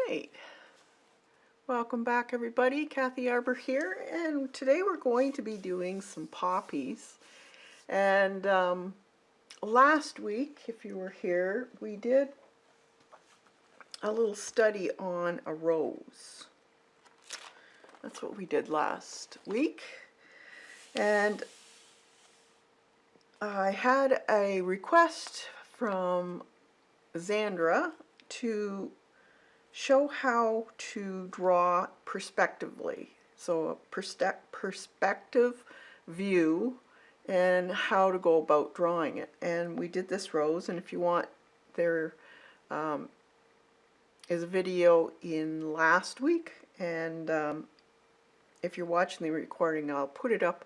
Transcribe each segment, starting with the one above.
Alright, welcome back everybody, Kathy Arbor here, and today we're going to be doing some poppies. And last week, if you were here, we did a little study on a rose. That's what we did last week. And I had a request from Zandra to show how to draw perspectively. So a perspective view and how to go about drawing it. And we did this rose, and if you want, there is a video in last week, and if you're watching the recording, I'll put it up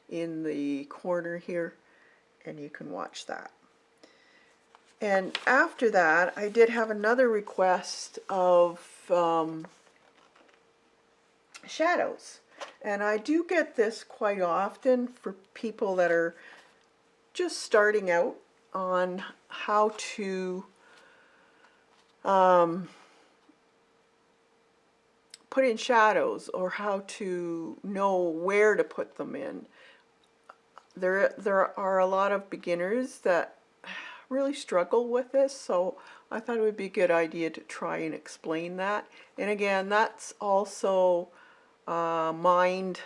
in the corner here and you can watch that. And after that, I did have another request of shadows. And I do get this quite often for people that are just starting out on how to put in shadows, or how to know where to put them in. There are a lot of beginners that really struggle with this, so I thought it would be a good idea to try and explain that. And again, that's also mind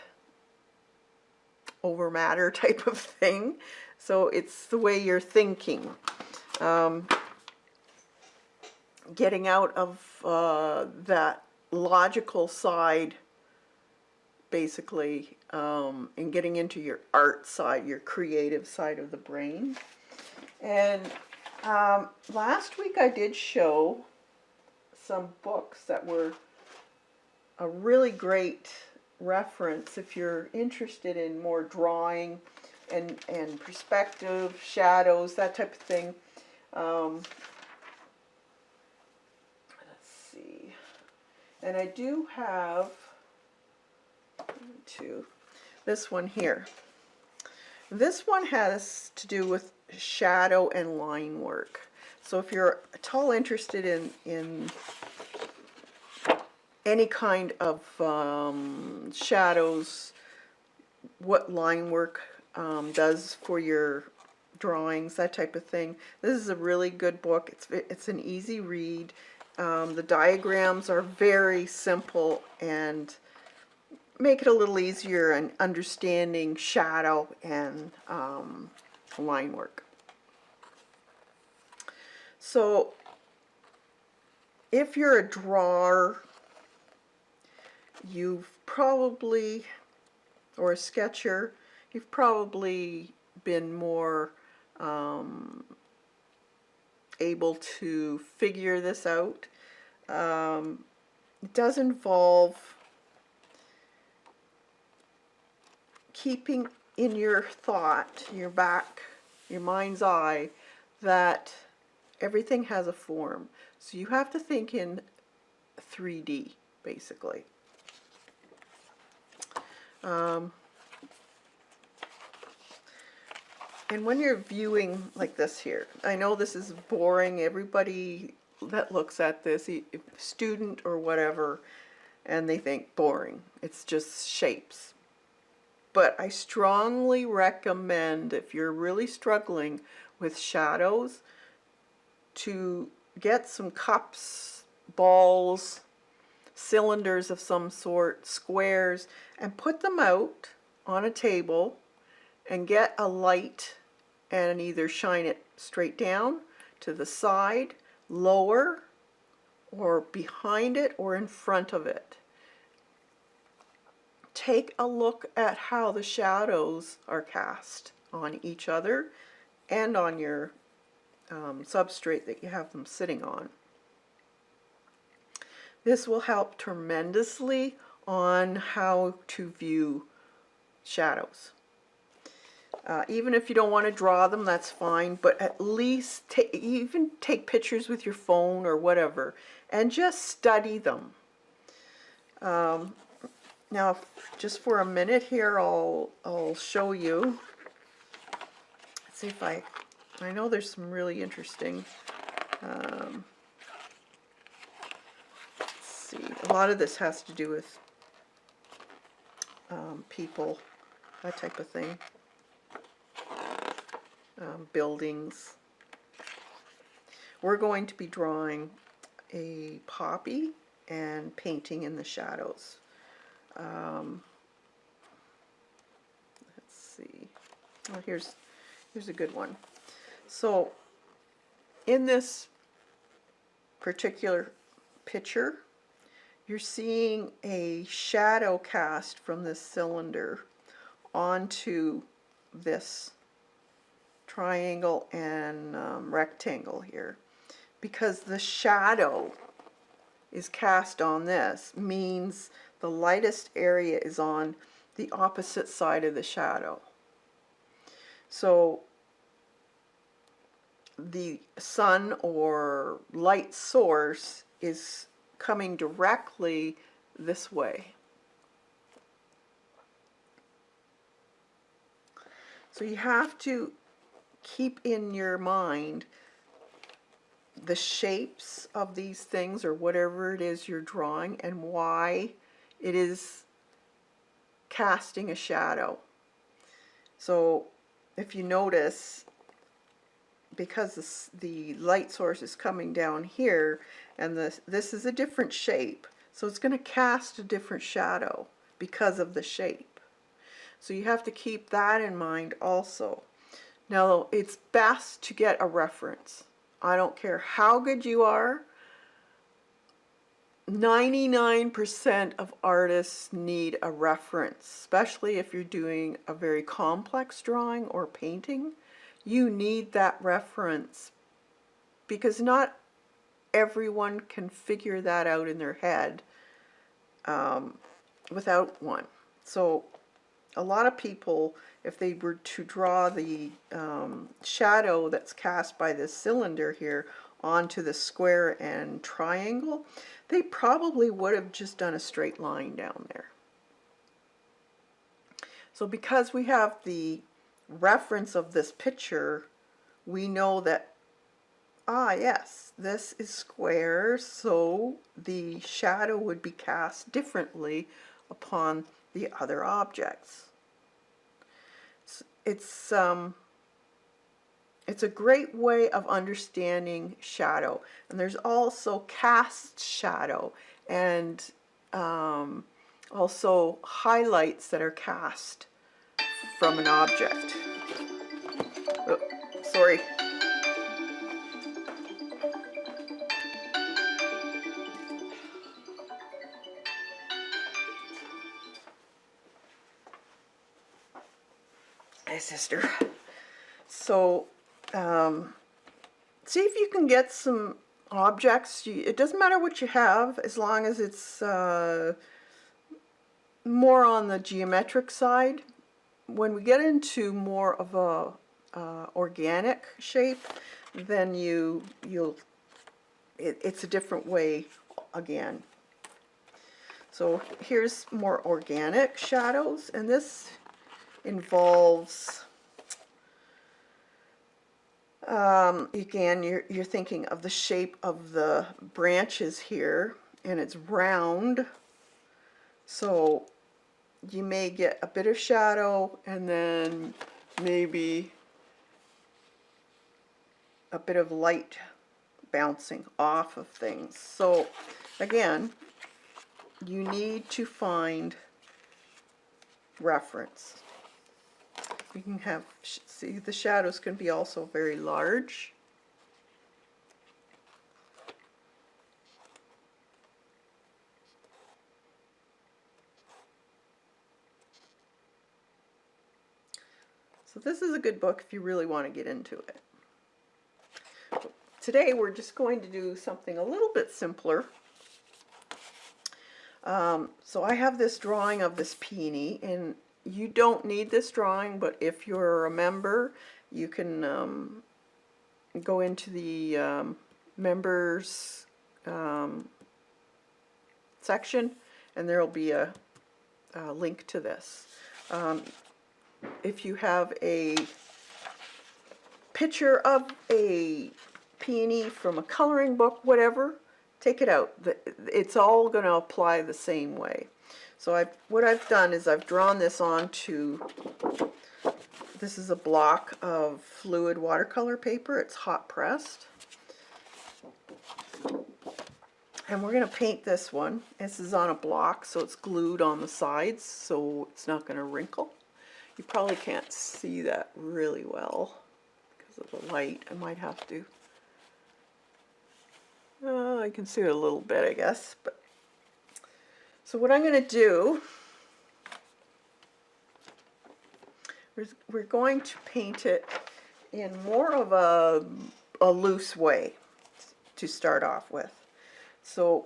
over matter type of thing, so it's the way you're thinking, getting out of that logical side basically, and getting into your art side, your creative side of the brain. And last week I did show some books that were a really great reference if you're interested in more drawing and perspective, shadows, that type of thing. Let's see. And I do have this one here. This one has to do with shadow and line work. So if you're at all interested in any kind of shadows, what line work does for your drawings, that type of thing, this is a really good book. It's an easy read. The diagrams are very simple and make it a little easier in understanding shadow and line work. So if you're a drawer, you've probably, or a sketcher, you've probably been more able to figure this out. It does involve keeping in your thought, your back, your mind's eye, that everything has a form. So you have to think in 3D, basically. And when you're viewing like this here, I know this is boring. Everybody that looks at this, student or whatever, and they think boring. It's just shapes. But I strongly recommend, if you're really struggling with shadows, to get some cups, balls, cylinders of some sort, squares, and put them out on a table and get a light and either shine it straight down, to the side, lower, or behind it, or in front of it. Take a look at how the shadows are cast on each other and on your substrate that you have them sitting on. This will help tremendously on how to view shadows. Even if you don't want to draw them, that's fine, but at least even take pictures with your phone or whatever and just study them. Now, just for a minute here, I'll show you. Let's see if I know there's some really interesting. Let's see, a lot of this has to do with people, that type of thing, buildings. We're going to be drawing a poppy and painting in the shadows. Let's see. Oh, here's a good one. So in this particular picture, you're seeing a shadow cast from this cylinder onto this triangle and rectangle here. Because the shadow is cast on this means the lightest area is on the opposite side of the shadow. So the sun or light source is coming directly this way. So you have to keep in your mind the shapes of these things or whatever it is you're drawing and why it is casting a shadow. So if you notice, because the light source is coming down here and this is a different shape, so it's going to cast a different shadow because of the shape. So you have to keep that in mind also. Now it's best to get a reference. I don't care how good you are, 99% of artists need a reference, especially if you're doing a very complex drawing or painting. You need that reference because not everyone can figure that out in their head without one. So a lot of people, if they were to draw the shadow that's cast by this cylinder here onto the square and triangle, they probably would have just done a straight line down there. So because we have the reference of this picture, we know that, yes, this is square, so the shadow would be cast differently upon the other objects. It's a great way of understanding shadow. And there's also cast shadow and also highlights that are cast from an object. Oh, sorry. Hey, sister. So, see if you can get some objects. It doesn't matter what you have, as long as it's more on the geometric side. When we get into more of a organic shape, then it's a different way again. So here's more organic shadows, and this involves again, you're thinking of the shape of the branches here, and it's round, so you may get a bit of shadow and then maybe a bit of light bouncing off of things. So again, you need to find reference. You can have, see, the shadows can be also very large. So this is a good book if you really want to get into it. Today we're just going to do something a little bit simpler. So I have this drawing of this peony, and you don't need this drawing, but if you're a member, you can go into the members section, and there will be a link to this. If you have a picture of a peony from a coloring book, whatever, take it out. It's all going to apply the same way. So what I've done is I've drawn this onto, this is a block of fluid watercolor paper. It's hot pressed. And we're going to paint this one. This is on a block, so it's glued on the sides, so it's not going to wrinkle. You probably can't see that really well because of the light. I might have to. I can see it a little bit, I guess. But so what I'm going to do, we're going to paint it in more of a loose way to start off with. So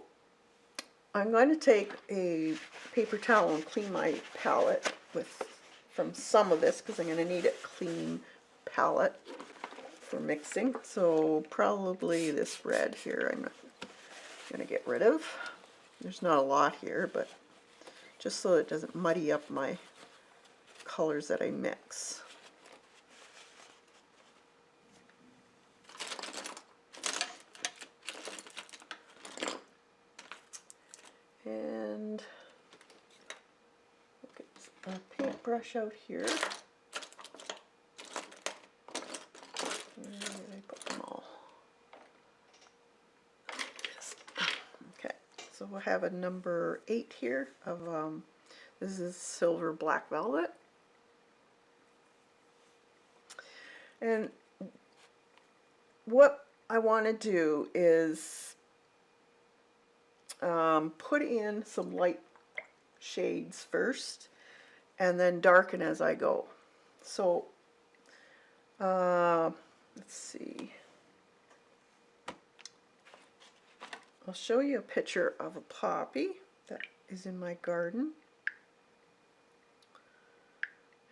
I'm going to take a paper towel and clean my palette from some of this because I'm going to need a clean palette for mixing. So probably this red here I'm going to get rid of. There's not a lot here, but just so it doesn't muddy up my colors that I mix. And get a paintbrush out here. Where did I put them all? Yes. Okay, so we'll have a number 8 here of this is silver black velvet. And what I want to do is put in some light shades first and then darken as I go. So let's see. I'll show you a picture of a poppy that is in my garden,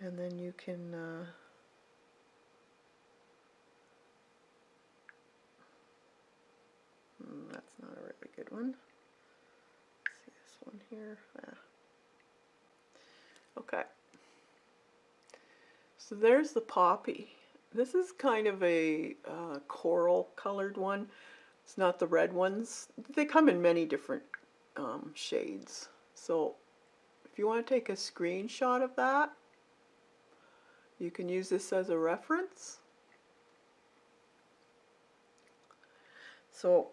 and then you can that's not a really good one. One here. Okay, so there's the poppy. This is kind of a coral colored one. It's not the red ones. They come in many different shades. So if you want to take a screenshot of that, you can use this as a reference. So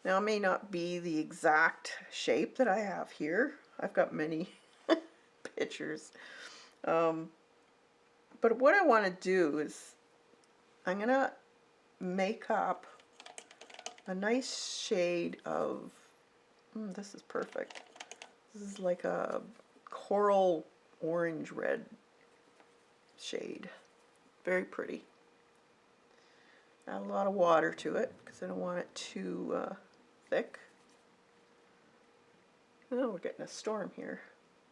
now it may not be the exact shape that I have here. I've got many pictures. But what I want to do is I'm going to make up a nice shade of, this is perfect. This is like a coral orange red shade. Very pretty. Add a lot of water to it because I don't want it too thick. Oh, we're getting a storm here.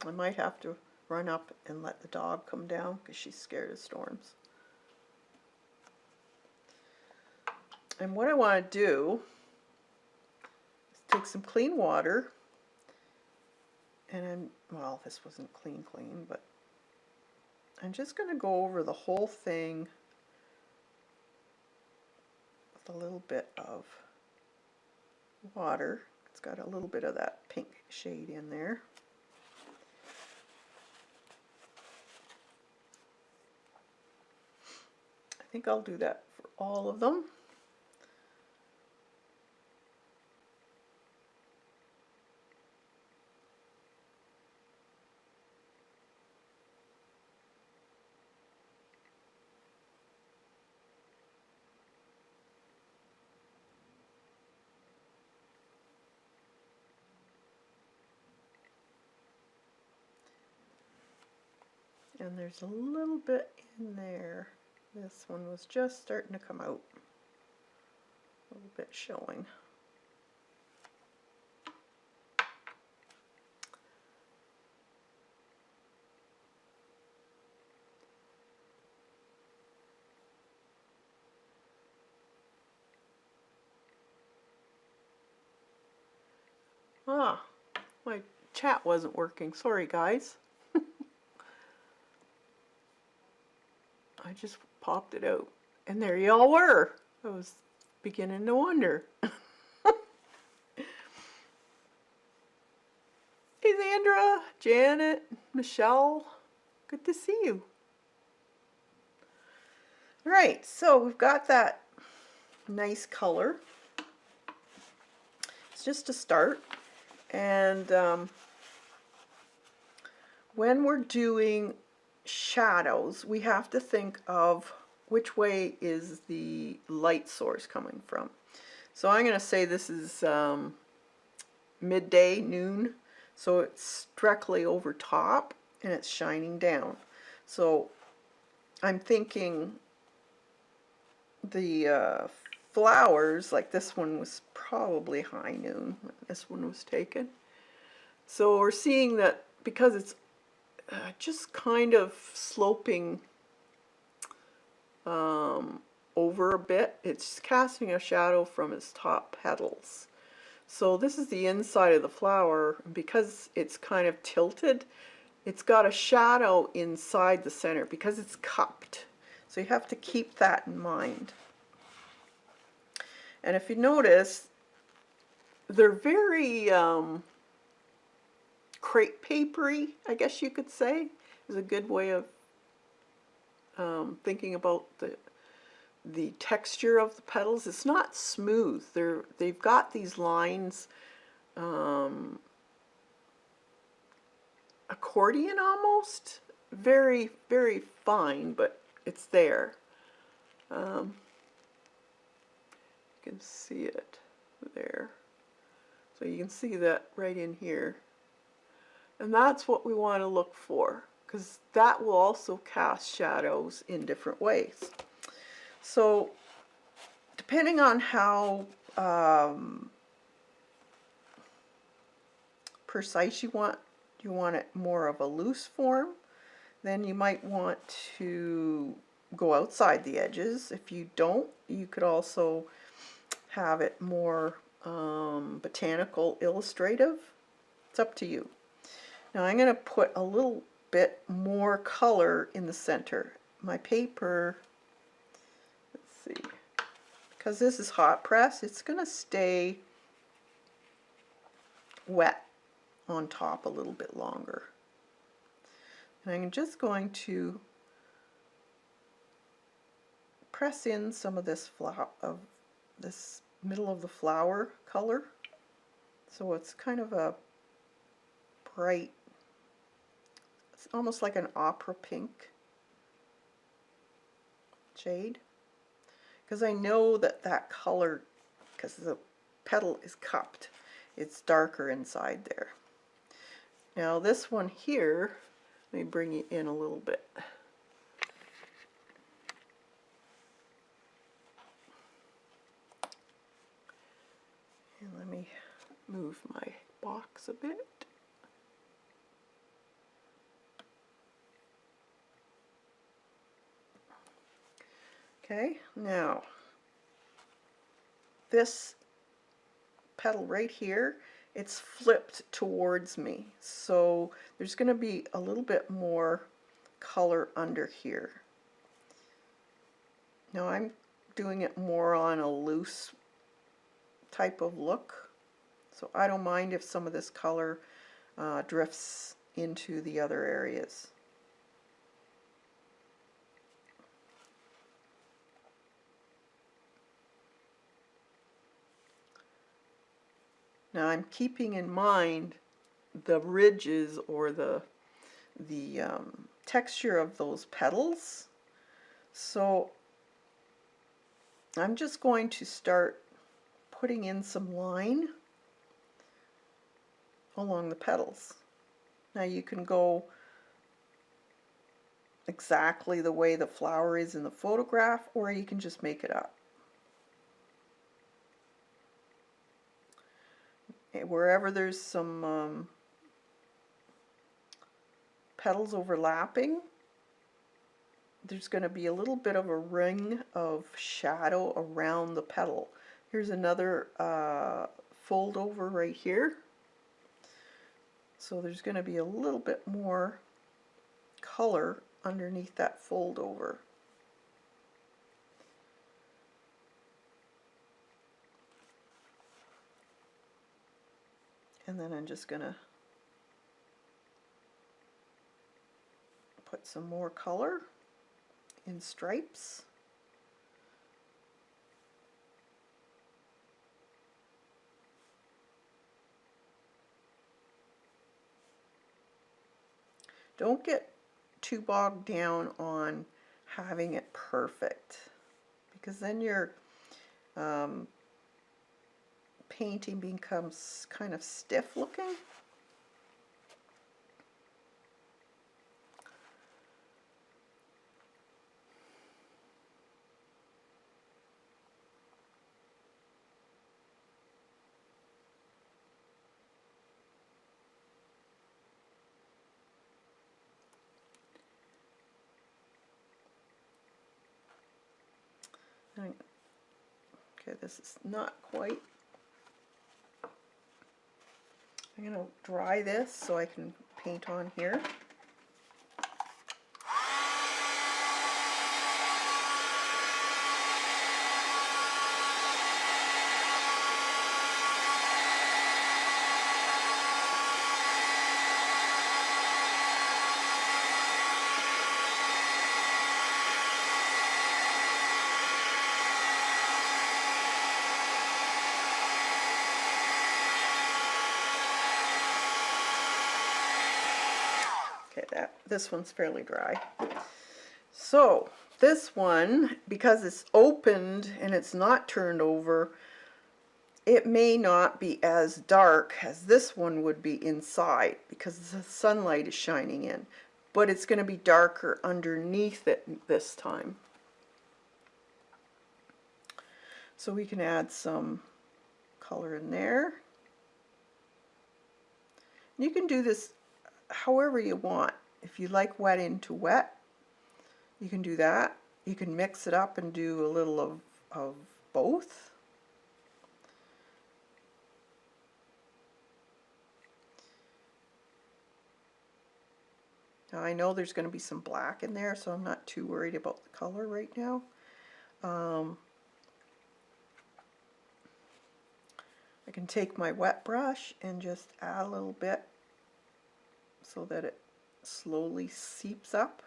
I might have to run up and let the dog come down because she's scared of storms. And what I want to do is take some clean water, and well, this wasn't clean, but I'm just going to go over the whole thing with a little bit of water. It's got a little bit of that pink shade in there. I think I'll do that for all of them. And there's a little bit in there. This one was just starting to come out. A little bit showing. Ah, my chat wasn't working. Sorry, guys. I just popped it out. And there you all were. I was beginning to wonder. Hey, Sandra, Janet, Michelle, good to see you. All right, so we've got that nice color. It's just a start. And when we're doing shadows, we have to think of which way is the light source coming from. So I'm going to say this is midday, noon. So it's directly over top and it's shining down. So I'm thinking the flowers, like this one was probably high noon when this one was taken. So we're seeing that because it's just kind of sloping over a bit, it's casting a shadow from its top petals. So this is the inside of the flower, and because it's kind of tilted, it's got a shadow inside the center because it's cupped. So you have to keep that in mind. And if you notice, they're very crepe papery, I guess you could say, is a good way of thinking about the texture of the petals. It's not smooth. They've got these lines, accordion almost, very, very fine, but it's there. You can see it there. So you can see that right in here. And that's what we want to look for, because that will also cast shadows in different ways. So depending on how precise you want it more of a loose form, then you might want to go outside the edges. If you don't, you could also have it more botanical, illustrative. It's up to you. Now I'm going to put a little bit more color in the center. My paper, let's see, because this is hot press, it's going to stay wet on top a little bit longer. And I'm just going to press in some of this middle of the flower color, so it's kind of a bright, it's almost like an opera pink shade, because I know that color, because the petal is cupped, it's darker inside there. Now this one here, let me bring it in a little bit. And let me move my box a bit. Okay, now this petal right here, it's flipped towards me, so there's going to be a little bit more color under here. Now I'm doing it more on a loose type of look, so I don't mind if some of this color drifts into the other areas. Now I'm keeping in mind the ridges or the texture of those petals. So I'm just going to start putting in some line along the petals. Now you can go exactly the way the flower is in the photograph, or you can just make it up. Wherever there's some petals overlapping, there's going to be a little bit of a ring of shadow around the petal. Here's another fold over right here. So there's going to be a little bit more color underneath that fold over. And then I'm just going to put some more color in stripes. Don't get too bogged down on having it perfect, because then your painting becomes kind of stiff looking. Okay, this is not quite. I'm going to dry this so I can paint on here. This one's fairly dry. So this one, because it's opened and it's not turned over, it may not be as dark as this one would be inside because the sunlight is shining in, but it's going to be darker underneath it this time. So we can add some color in there. You can do this however you want. If you like wet into wet, you can do that. You can mix it up and do a little of both. Now I know there's going to be some black in there, so I'm not too worried about the color right now. I can take my wet brush and just add a little bit so that it slowly seeps up.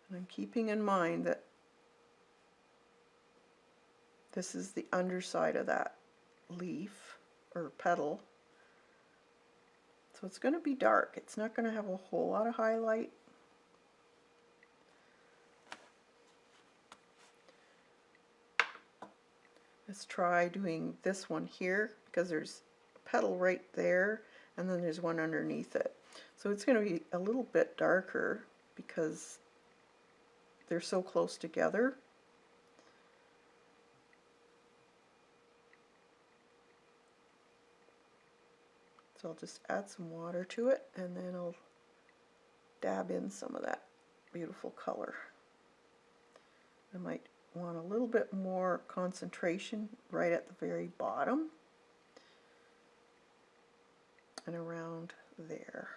And I'm keeping in mind that this is the underside of that leaf or petal. So it's going to be dark. It's not going to have a whole lot of highlight. Let's try doing this one here because there's a petal right there and then there's one underneath it. So it's going to be a little bit darker because they're so close together. So I'll just add some water to it and then I'll dab in some of that beautiful color. I might want a little bit more concentration right at the very bottom and around there.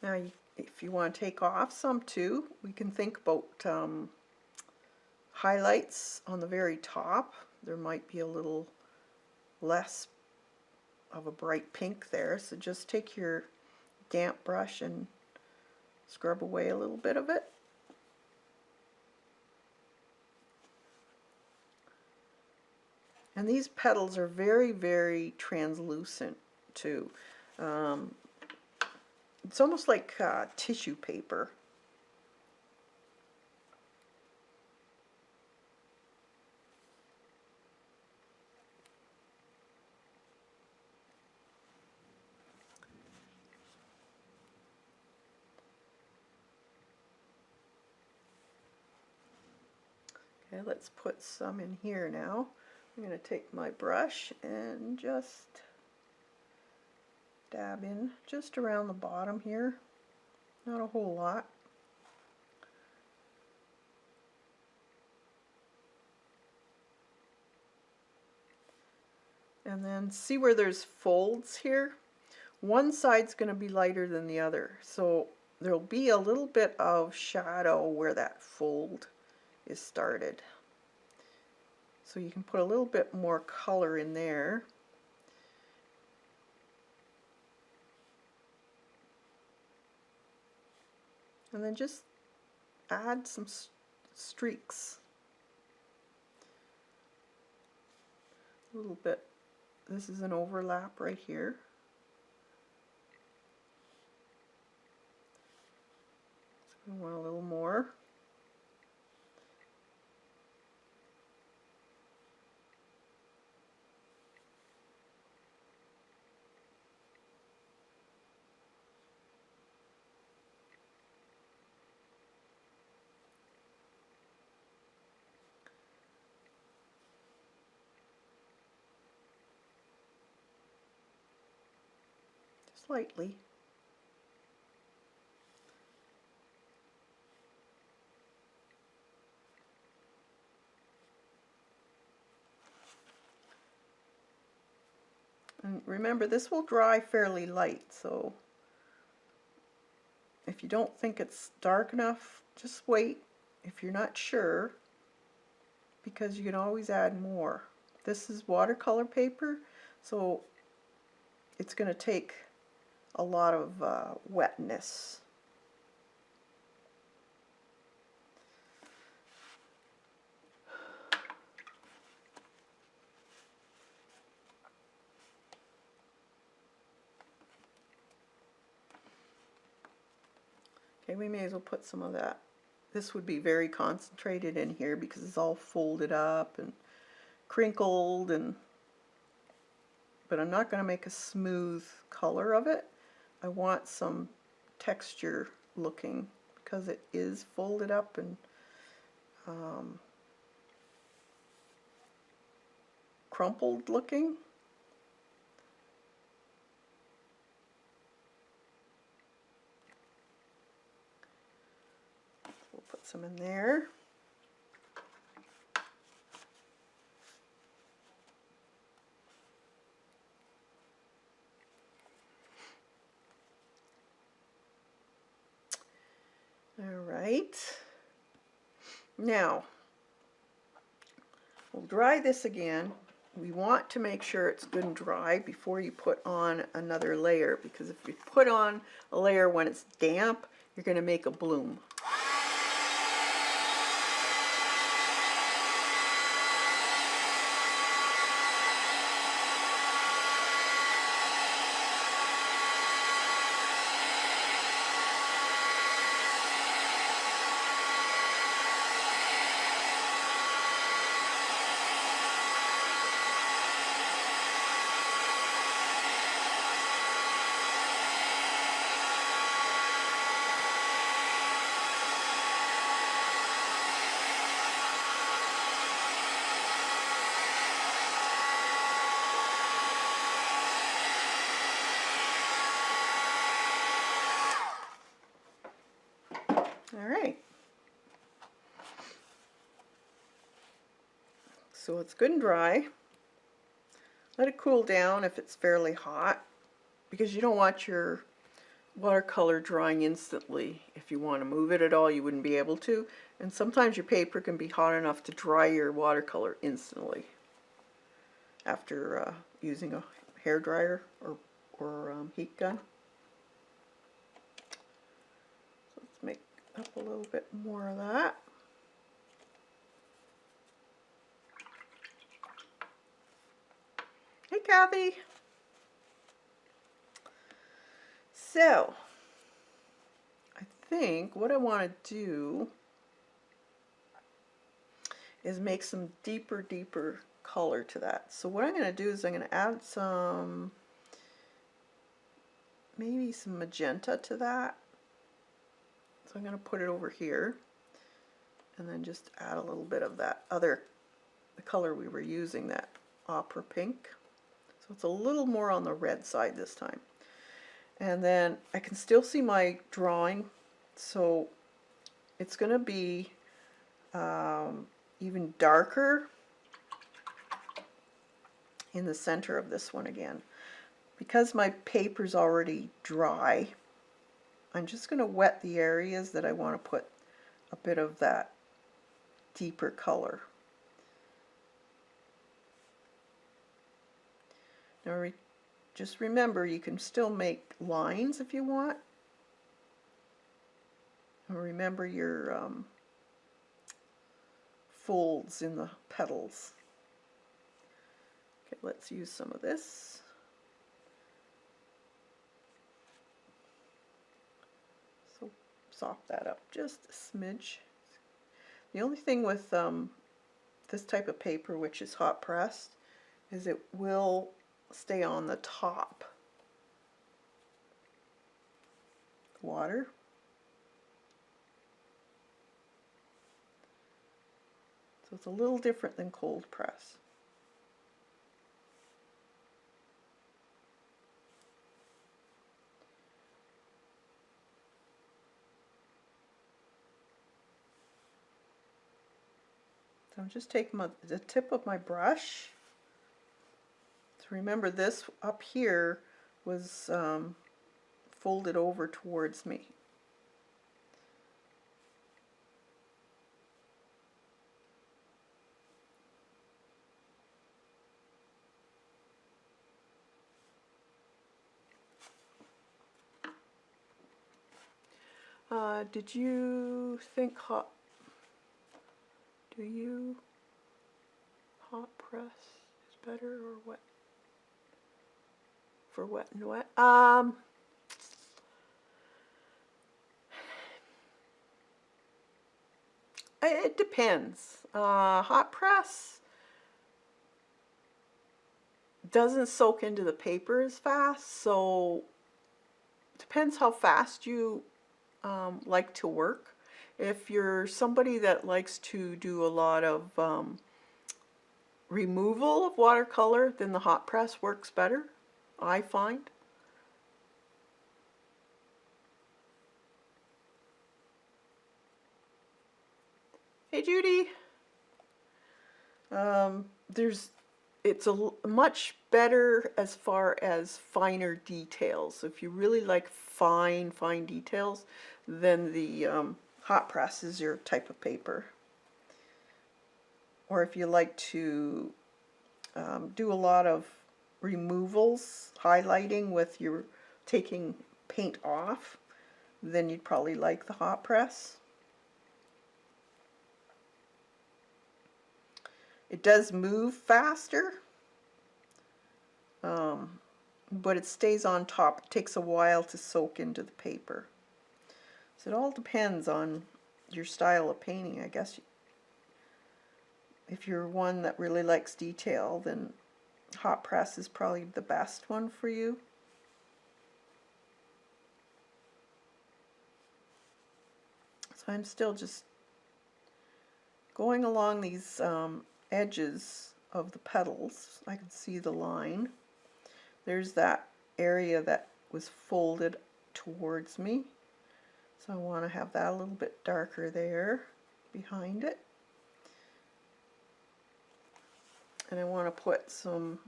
Now, if you want to take off some too, we can think about highlights on the very top. There might be a little less of a bright pink there, so just take your damp brush and scrub away a little bit of it. And these petals are very, very translucent too. It's almost like tissue paper. Okay, let's put some in here now. I'm going to take my brush and just dab in just around the bottom here. Not a whole lot. And then see where there's folds here? One side's going to be lighter than the other. So there'll be a little bit of shadow where that fold is started. So you can put a little bit more color in there. And then just add some streaks. A little bit. This is an overlap right here. So we want a little more. Slightly. And remember, this will dry fairly light, so if you don't think it's dark enough, just wait if you're not sure, because you can always add more. This is watercolor paper, so it's going to take a lot of wetness. Okay, we may as well put some of that. This would be very concentrated in here because it's all folded up and crinkled, but I'm not going to make a smooth color of it. I want some texture looking because it is folded up and crumpled looking. We'll put some in there. All right. Now, we'll dry this again. We want to make sure it's good and dry before you put on another layer, because if you put on a layer when it's damp, you're going to make a bloom. All right. So it's good and dry. Let it cool down if it's fairly hot, because you don't want your watercolor drying instantly. If you want to move it at all, you wouldn't be able to. And sometimes your paper can be hot enough to dry your watercolor instantly after using a hair dryer or heat gun. So let's make up a little bit more of that. Hey, Kathy. So, I think what I want to do is make some deeper color to that. So what I'm going to do is I'm going to add some, maybe some magenta to that. So I'm going to put it over here, and then just add a little bit of that other, the color we were using, that opera pink. So it's a little more on the red side this time. And then I can still see my drawing, so it's going to be even darker in the center of this one again. Because my paper's already dry, I'm just going to wet the areas that I want to put a bit of that deeper color. Now just remember, you can still make lines if you want. And remember your folds in the petals. Okay, let's use some of this. So soft that up just a smidge. The only thing with this type of paper, which is hot pressed, is it will stay on the top. Water. So it's a little different than cold press. So I'm just taking the tip of my brush. So remember, this up here was folded over towards me. Did you think do you hot press is better or what? For wet and wet? It depends. Hot press doesn't soak into the paper as fast, so depends how fast you like to work. If you're somebody that likes to do a lot of removal of watercolor, then the hot press works better, I find. Hey Judy! It's much better as far as finer details. If you really like fine details, then the hot press is your type of paper. Or if you like to do a lot of removals, highlighting with your taking paint off, then you'd probably like the hot press. It does move faster, but it stays on top. It takes a while to soak into the paper. So it all depends on your style of painting, I guess. If you're one that really likes detail, then hot press is probably the best one for you. So I'm still just going along these edges of the petals. I can see the line. There's that area that was folded towards me. So I want to have that a little bit darker there behind it. And I want to put some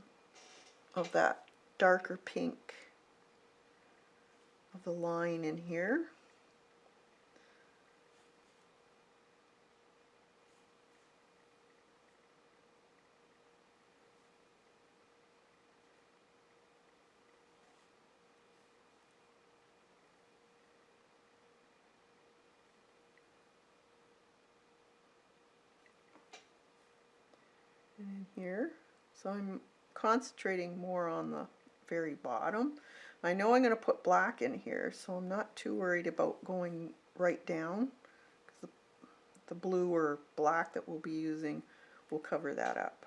of that darker pink of the line in here. And in here. So I'm concentrating more on the very bottom. I know I'm going to put black in here, so I'm not too worried about going right down, because the blue or black that we'll be using will cover that up.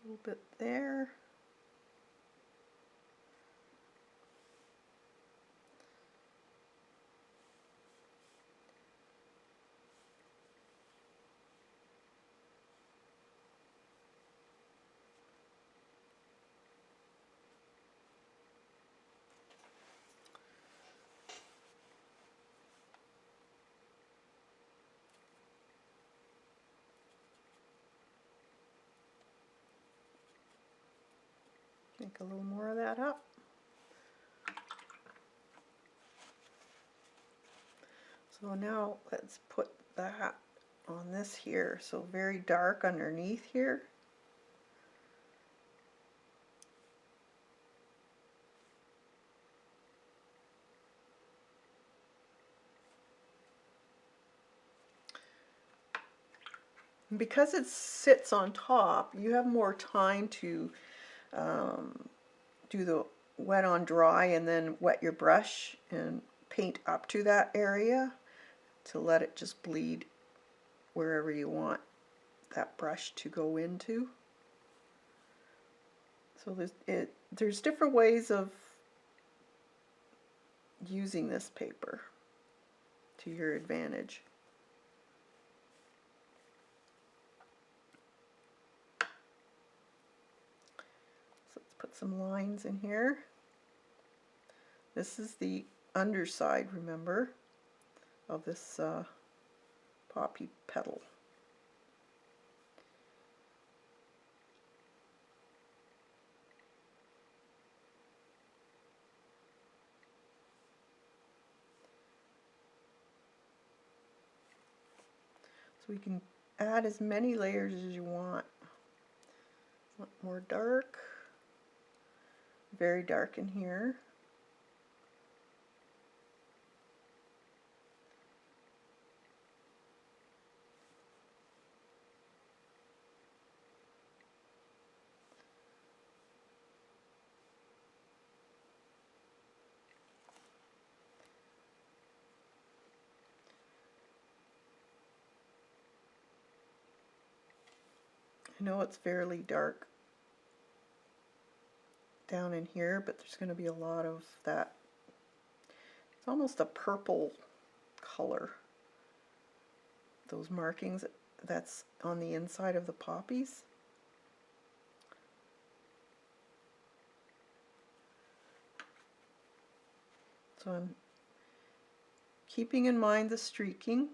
A little bit there. Pick a little more of that up. So now let's put that on this here, so very dark underneath here. And because it sits on top, you have more time to do the wet on dry and then wet your brush and paint up to that area to let it just bleed wherever you want that brush to go into. So there's different ways of using this paper to your advantage. So let's put some lines in here. This is the underside, remember, of this poppy petal. So we can add as many layers as you want. More dark, very dark in here. I know it's fairly dark down in here, but there's going to be a lot of that. It's almost a purple color. Those markings that's on the inside of the poppies. So I'm keeping in mind the streaking.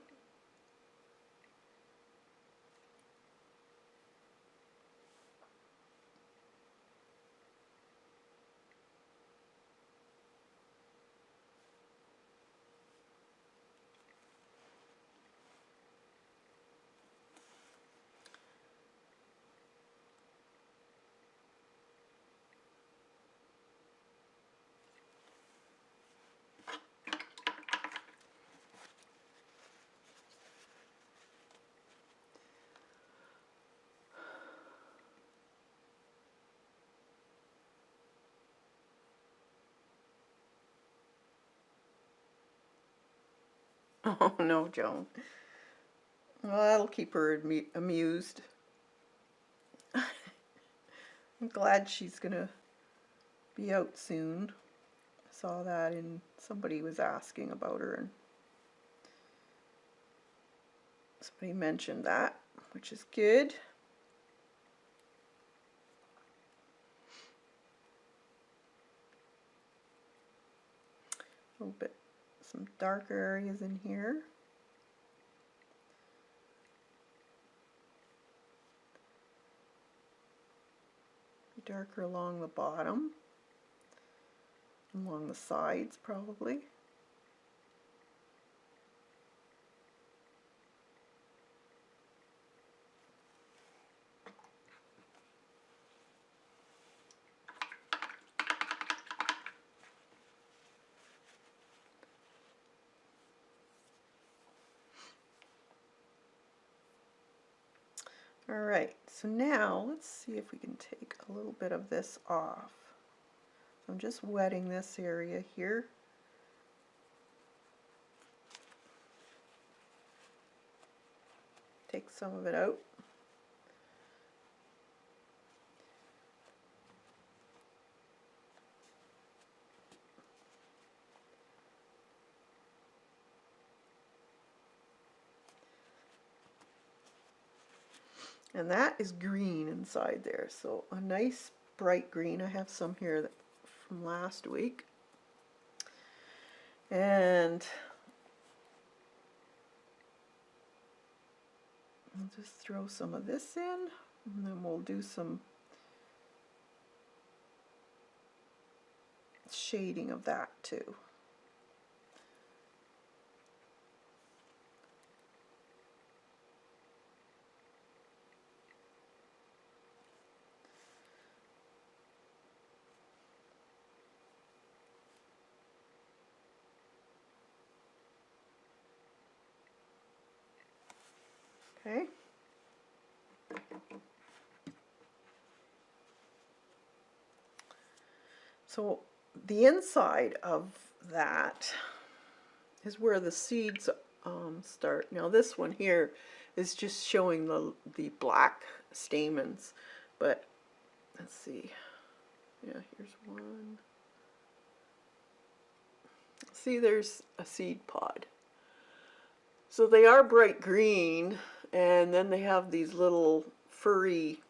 Oh no, Joan. Well, that'll keep her amused. I'm glad she's gonna be out soon. I saw that and somebody was asking about her and somebody mentioned that, which is good. A little bit, some darker areas in here. Darker along the bottom, along the sides probably. Alright, so now let's see if we can take a little bit of this off. So I'm just wetting this area here. Take some of it out. And that is green inside there, so a nice bright green. I have some here from last week. And I'll just throw some of this in, and then we'll do some shading of that too. Okay. So the inside of that is where the seeds start. Now this one here is just showing the black stamens, but let's see. Yeah, here's one. See, there's a seed pod. So they are bright green, and then they have these little furry,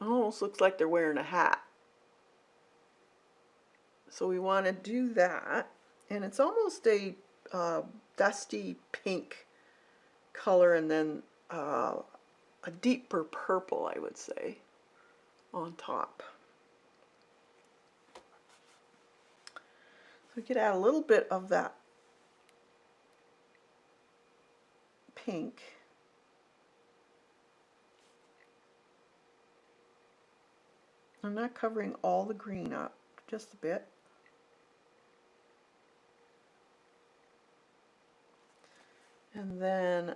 almost looks like they're wearing a hat. So we want to do that, and it's almost a dusty pink color, and then a deeper purple, I would say, on top. So we could add a little bit of that pink. I'm not covering all the green up, just a bit. And then,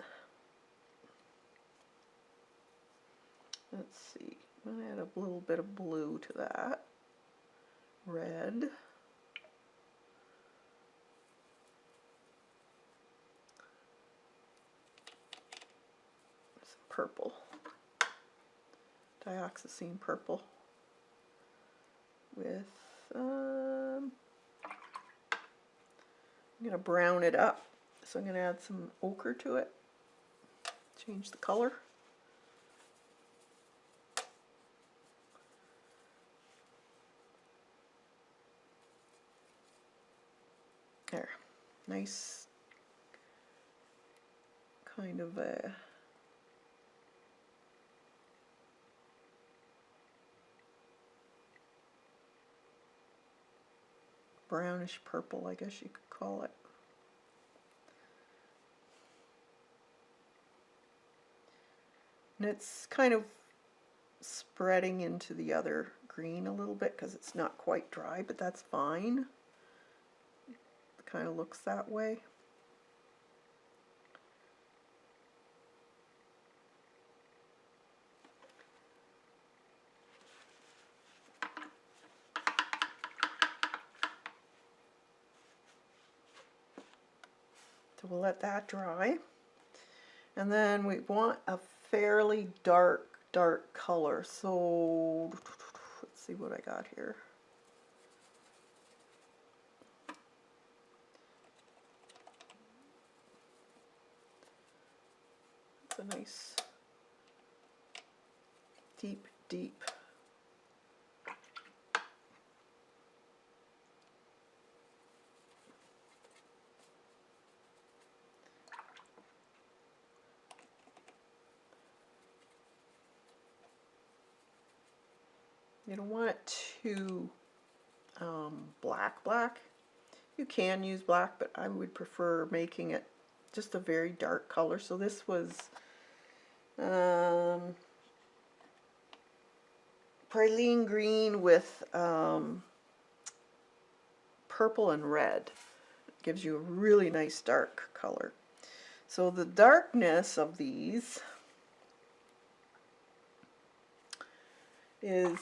let's see, I'm going to add a little bit of blue to that. Red. Some purple. Dioxazine purple. With, I'm going to brown it up. So I'm going to add some ochre to it. Change the color. There. Nice kind of a brownish purple, I guess you could call it. And it's kind of spreading into the other green a little bit because it's not quite dry, but that's fine. It kind of looks that way. So we'll let that dry. And then we want a fairly dark color. So let's see what I got here. It's a nice deep You don't want it too black. You can use black, but I would prefer making it just a very dark color. So this was praline green with purple and red. It gives you a really nice dark color. So the darkness of these is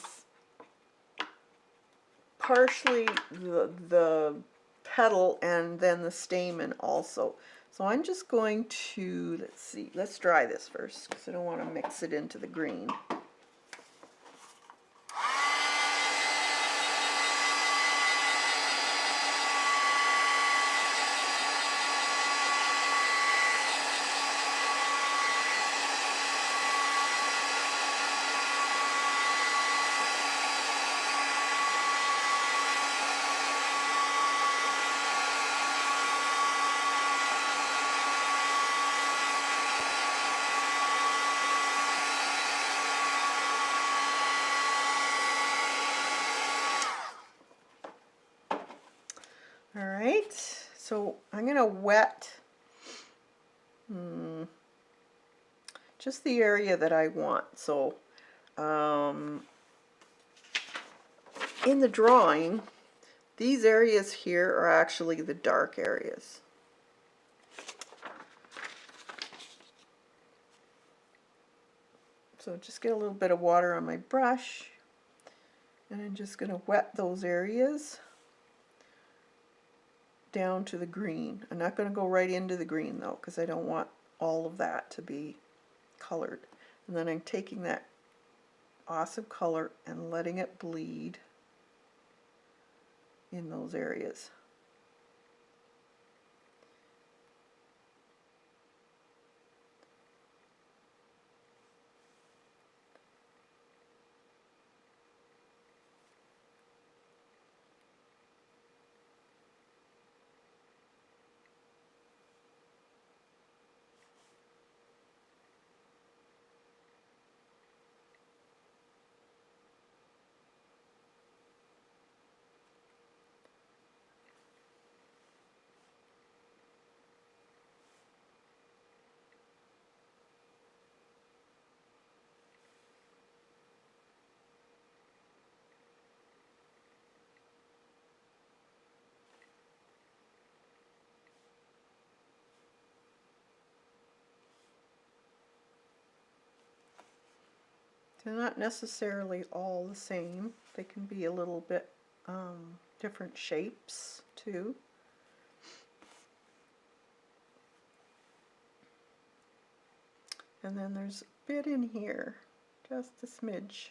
partially the petal and then the stamen also. So I'm just going to, let's dry this first because I don't want to mix it into the green. So I'm going to wet just the area that I want. So in the drawing, these areas here are actually the dark areas. So just get a little bit of water on my brush, and I'm just going to wet those areas down to the green. I'm not going to go right into the green though, because I don't want all of that to be colored. And then I'm taking that awesome color and letting it bleed in those areas. They're not necessarily all the same. They can be a little bit different shapes too. And then there's a bit in here, just a smidge,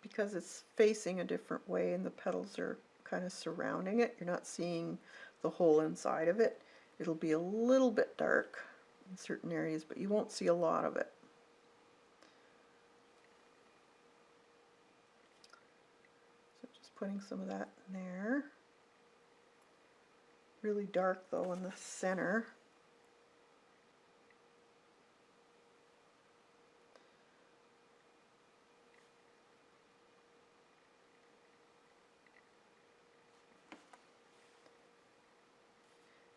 because it's facing a different way and the petals are kind of surrounding it. You're not seeing the whole inside of it. It'll be a little bit dark in certain areas, but you won't see a lot of it. So just putting some of that in there. Really dark though in the center.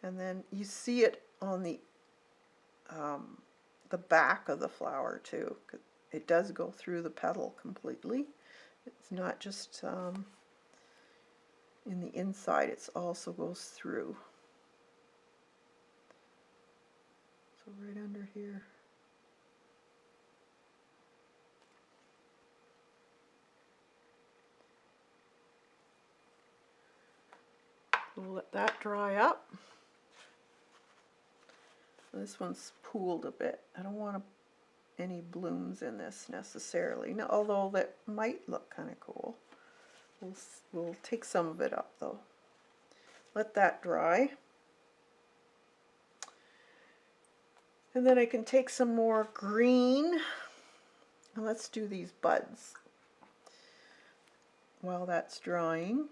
And then you see it on the back of the flower too. It does go through the petal completely. It's not just in the inside, it also goes through. So right under here. We'll let that dry up. This one's pooled a bit. I don't want any blooms in this necessarily. No, although that might look kind of cool. We'll take some of it up though. Let that dry. And then I can take some more green. And let's do these buds while that's drying.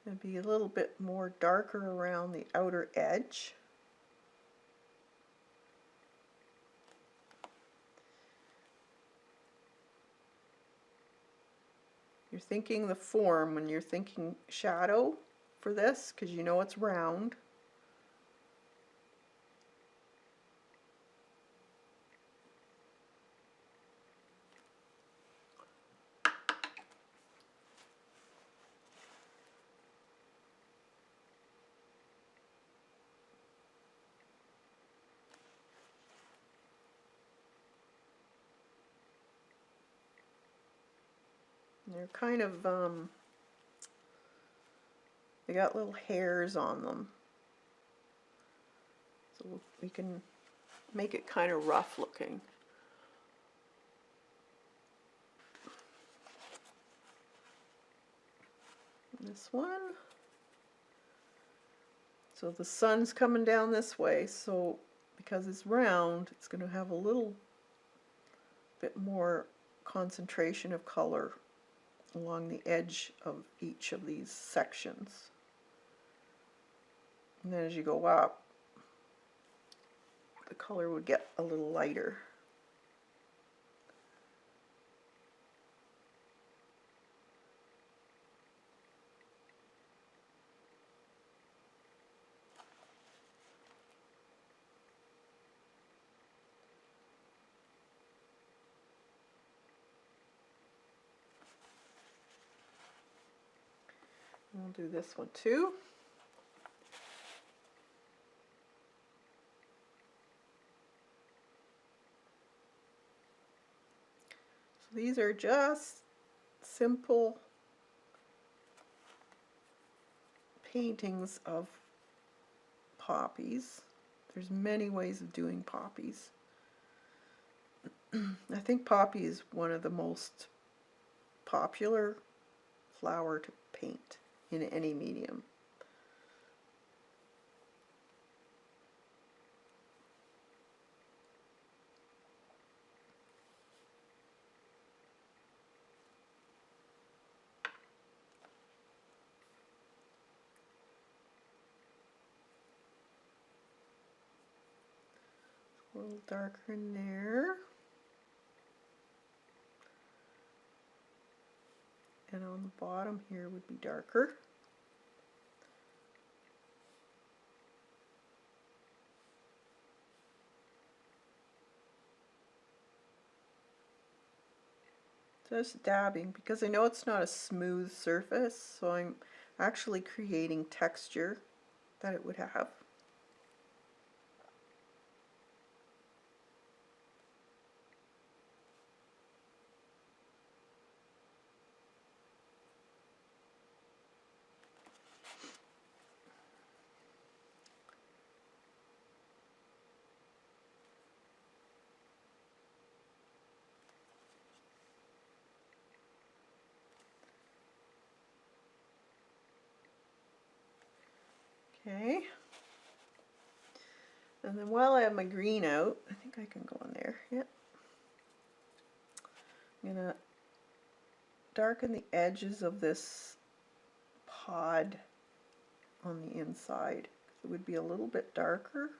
It'll be a little bit more darker around the outer edge. You're thinking the form when you're thinking shadow for this, because you know it's round. They're kind of, they got little hairs on them. So we can make it kind of rough looking. This one. So the sun's coming down this way, so because it's round, it's going to have a little bit more concentration of color along the edge of each of these sections. And then as you go up, the color would get a little lighter. We'll do this one too. So these are just simple paintings of poppies. There's many ways of doing poppies. I think poppy is one of the most popular flower to paint in any medium. A little darker in there. And on the bottom here would be darker. Just dabbing, because I know it's not a smooth surface, so I'm actually creating texture that it would have. Okay, and then while I have my green out, I think I can go in there. Yep. I'm gonna darken the edges of this pod on the inside. It would be a little bit darker.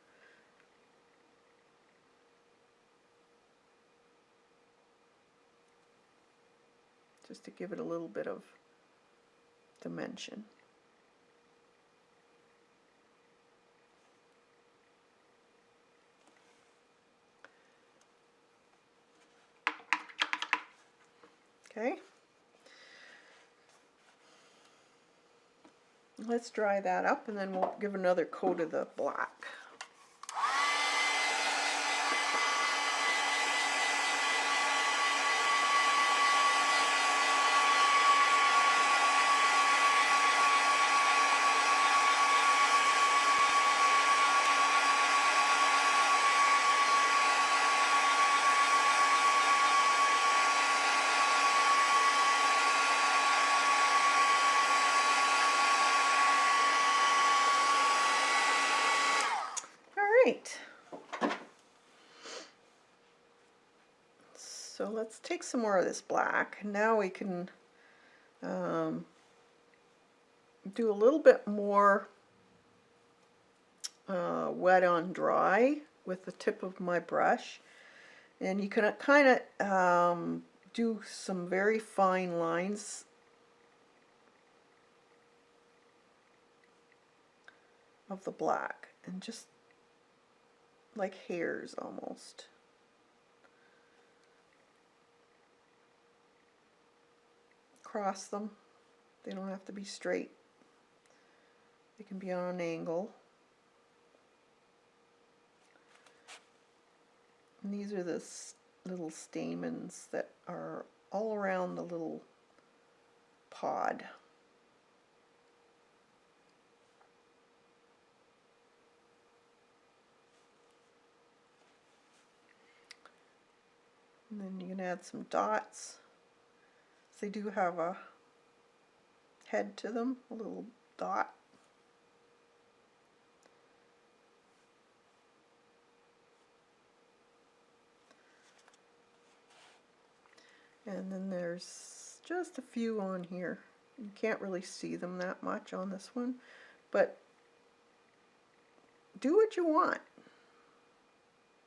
Just to give it a little bit of dimension. Okay, let's dry that up and then we'll give another coat of the black. Right. So let's take some more of this black. Now we can do a little bit more wet on dry with the tip of my brush. And you can kind of do some very fine lines of the black, and just like hairs almost. Cross them. They don't have to be straight. They can be on an angle. And these are the little stamens that are all around the little pod. And then you can add some dots. They do have a head to them, a little dot. And then there's just a few on here. You can't really see them that much on this one, but do what you want.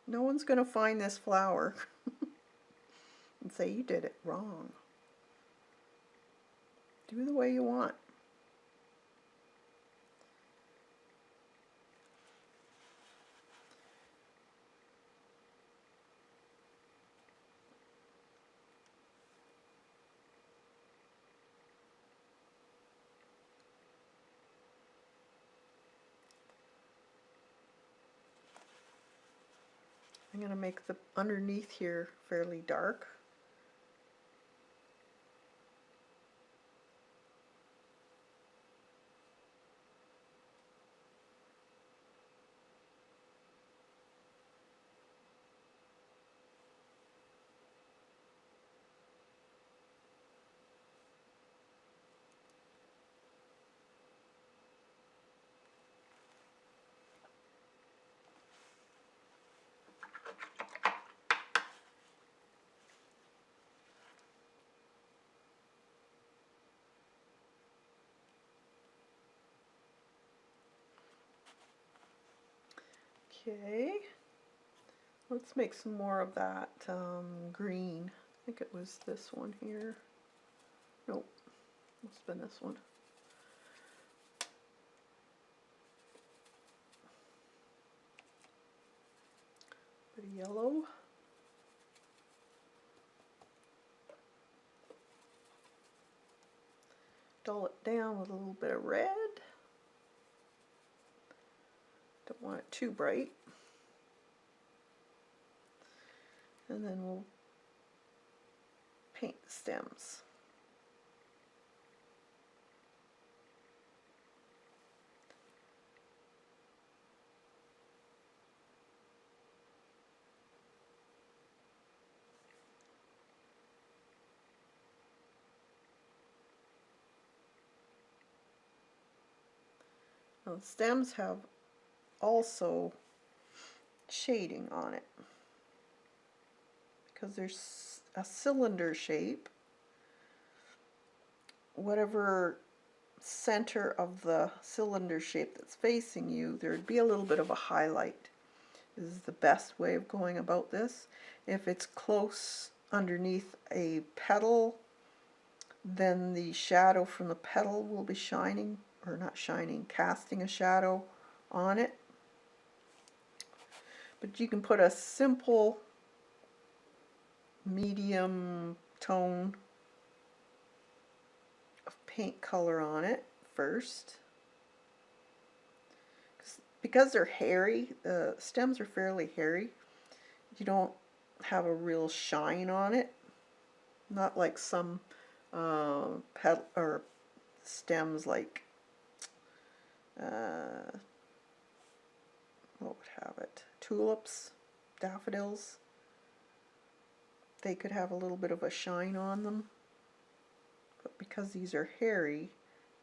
No one's going to find this flower and say you did it wrong. Do the way you want. I'm going to make the underneath here fairly dark. Okay, let's make some more of that green. I think it was this one here. Nope, must have been this one. Bit of yellow. Dull it down with a little bit of red. Don't want it too bright. And then we'll paint the stems. Now the stems have also shading on it because there's a cylinder shape. Whatever center of the cylinder shape that's facing you, there'd be a little bit of a highlight. This is the best way of going about this. If it's close underneath a petal, then the shadow from the petal will be shining, or not shining, casting a shadow on it. But you can put a simple medium tone of paint color on it first. Because they're hairy, the stems are fairly hairy, you don't have a real shine on it. Not like some petal or stems like what would have it? Tulips, daffodils. They could have a little bit of a shine on them, but because these are hairy,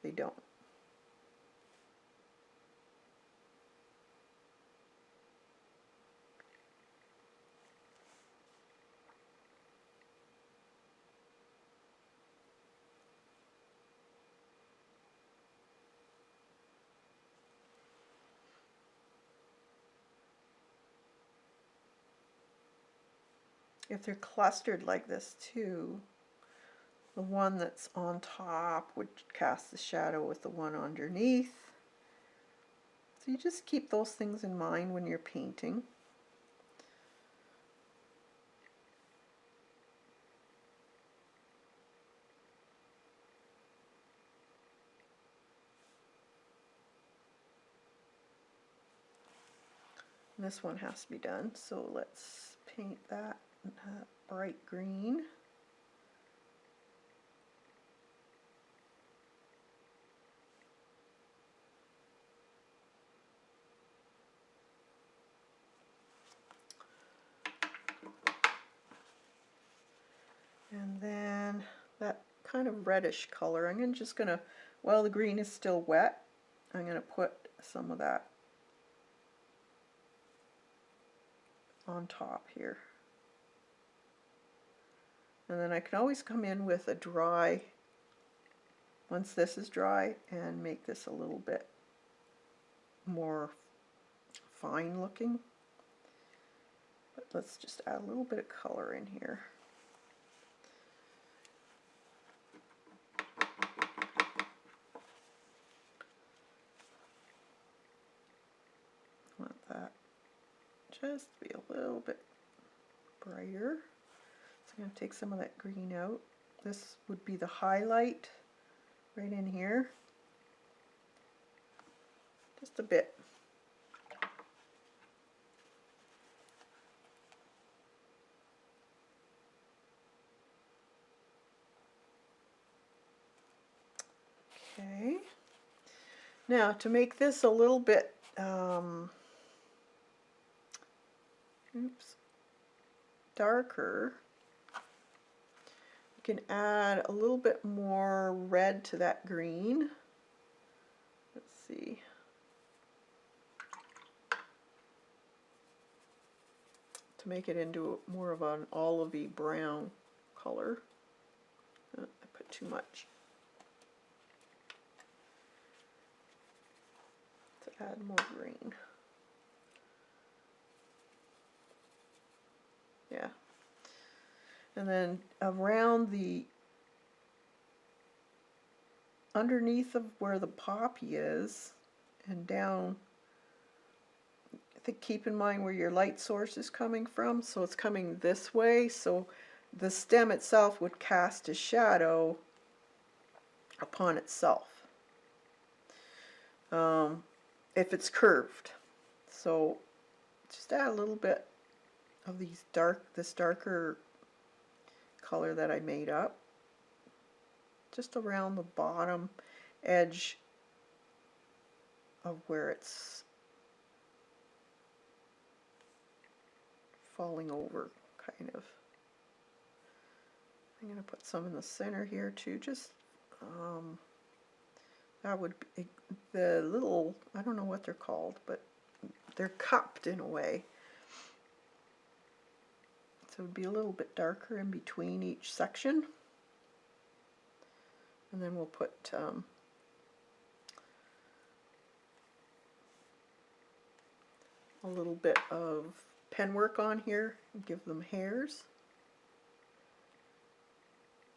they don't. If they're clustered like this too, the one that's on top would cast the shadow with the one underneath. So you just keep those things in mind when you're painting. And this one has to be done, so let's paint that bright green. And then that kind of reddish color, I'm just going to, while the green is still wet, I'm going to put some of that on top here. And then I can always come in with a dry, once this is dry, and make this a little bit more fine looking. But let's just add a little bit of color in here. Want that just to be a little bit brighter. So I'm going to take some of that green out. This would be the highlight right in here. Just a bit. Okay. Now to make this a little bit darker, you can add a little bit more red to that green. Let's see. To make it into more of an olivey brown color. I put too much. To add more green. Yeah. And then around the underneath of where the poppy is and down, I think keep in mind where your light source is coming from. So it's coming this way, so the stem itself would cast a shadow upon itself if it's curved. So just add a little bit of this darker color that I made up just around the bottom edge of where it's falling over, kind of. I'm going to put some in the center here too, just that would be the little, I don't know what they're called, but they're cupped in a way. So it would be a little bit darker in between each section. And then we'll put a little bit of pen work on here and give them hairs.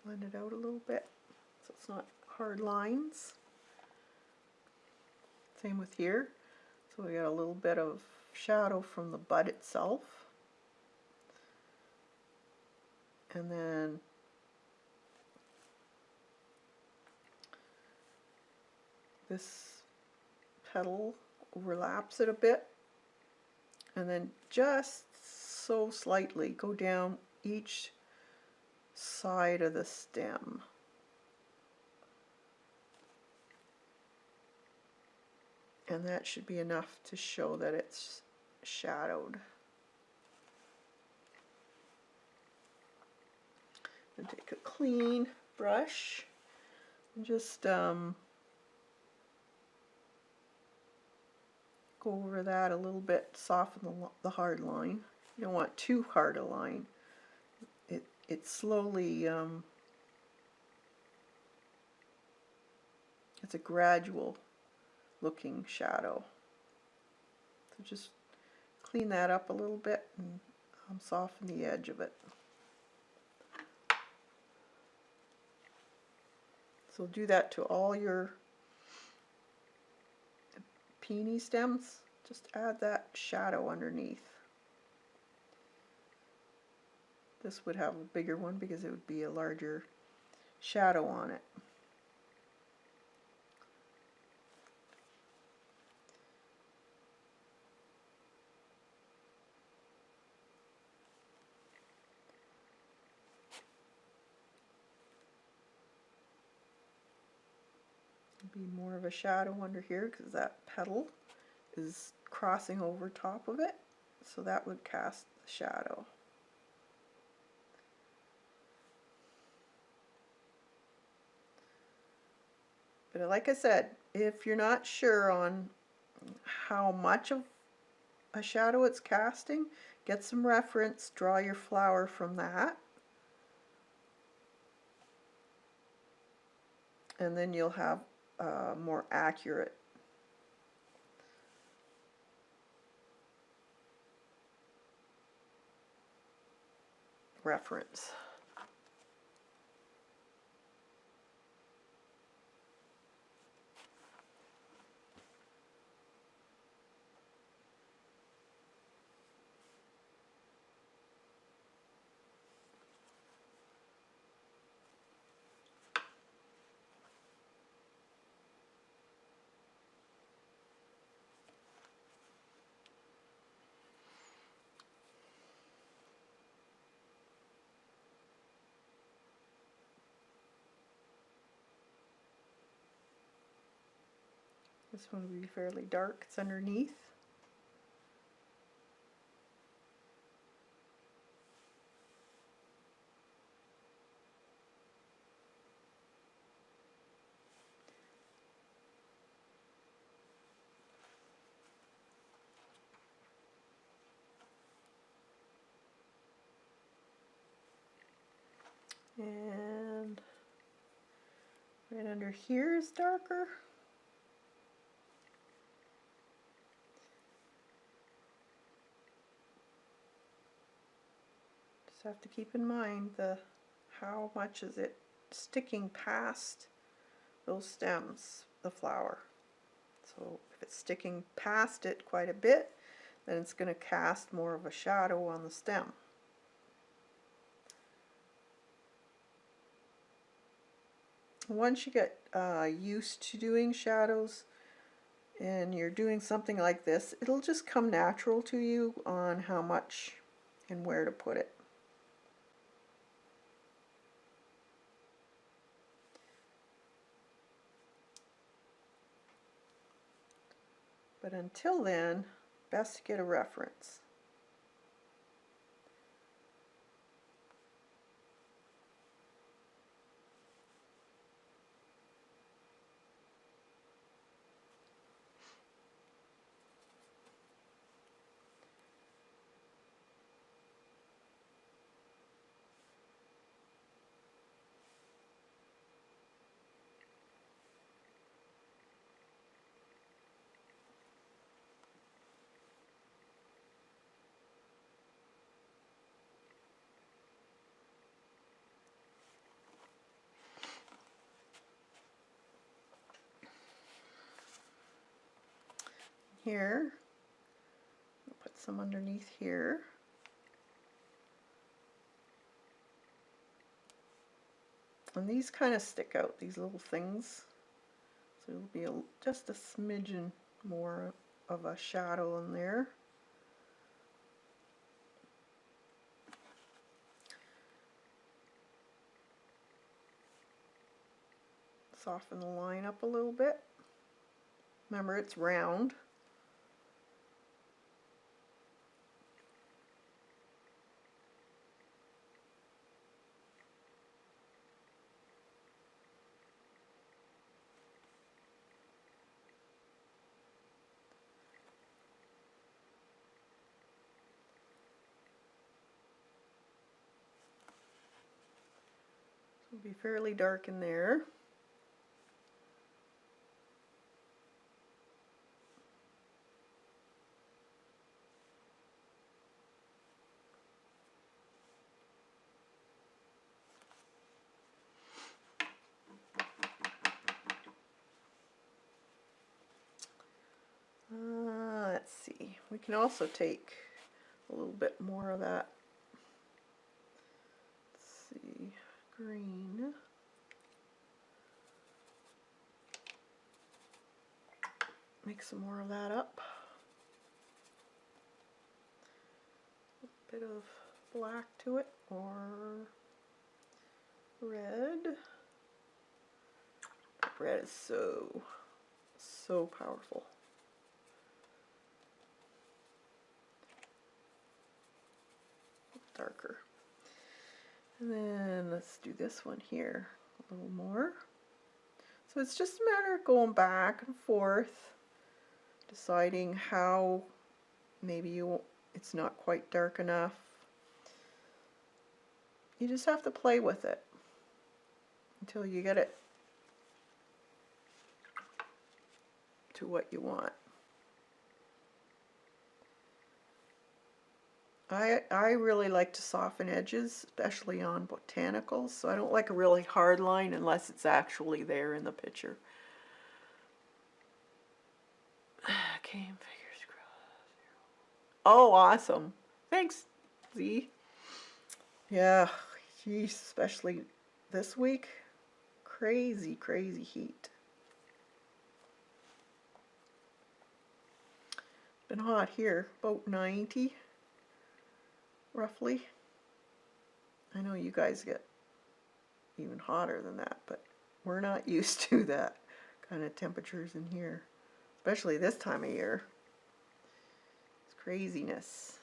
Blend it out a little bit so it's not hard lines. Same with here. So we got a little bit of shadow from the bud itself. And then this petal overlaps it a bit. And then just so slightly go down each side of the stem. And that should be enough to show that it's shadowed. And take a clean brush and just go over that a little bit, soften the hard line. You don't want too hard a line. It slowly, it's a gradual looking shadow. So just clean that up a little bit and soften the edge of it. So do that to all your peony stems. Just add that shadow underneath. This would have a bigger one because it would be a larger shadow on it. Be more of a shadow under here because that petal is crossing over top of it, so that would cast the shadow. But like I said, if you're not sure on how much of a shadow it's casting, get some reference, draw your flower from that, and then you'll have more accurate reference. This one will be fairly dark, it's underneath. And right under here is darker. Just have to keep in mind how much is it sticking past those stems, the flower. So if it's sticking past it quite a bit, then it's going to cast more of a shadow on the stem. Once you get used to doing shadows and you're doing something like this, it'll just come natural to you on how much and where to put it. But until then, best to get a reference. Here, I'll put some underneath here. And these kind of stick out, these little things. So it'll be just a smidgen more of a shadow in there. Soften the line up a little bit. Remember, it's round. It'll be fairly dark in there. Let's see, we can also take a little bit more of that, let's see, green. Make some more of that up. A bit of black to it, or red. Red is so powerful. Darker. And then let's do this one here a little more. So it's just a matter of going back and forth, deciding how maybe it's not quite dark enough. You just have to play with it until you get it to what you want. I really like to soften edges, especially on botanicals, so I don't like a really hard line unless it's actually there in the picture. Came figures crossed. Oh, awesome. Thanks, Z. Yeah, geez, especially this week. Crazy, crazy heat. Been hot here, about 90, roughly. I know you guys get even hotter than that, but we're not used to that kind of temperatures in here, especially this time of year. It's craziness.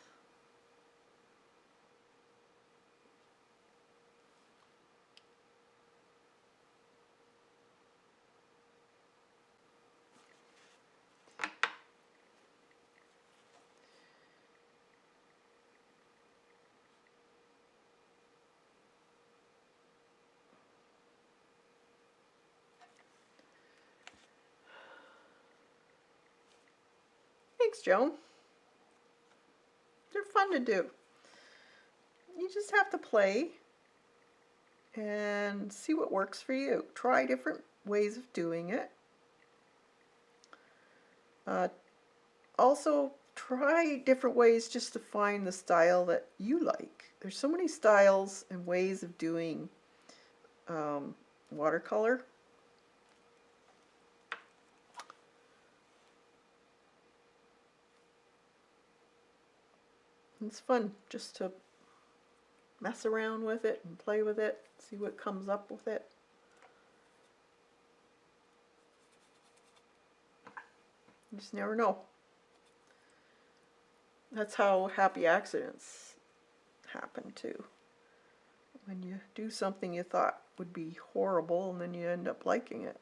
Thanks, Joan. They're fun to do. You just have to play and see what works for you. Try different ways of doing it. Also, try different ways just to find the style that you like. There's so many styles and ways of doing watercolor. It's fun just to mess around with it and play with it, see what comes up with it. You just never know. That's how happy accidents happen too. When you do something you thought would be horrible and then you end up liking it.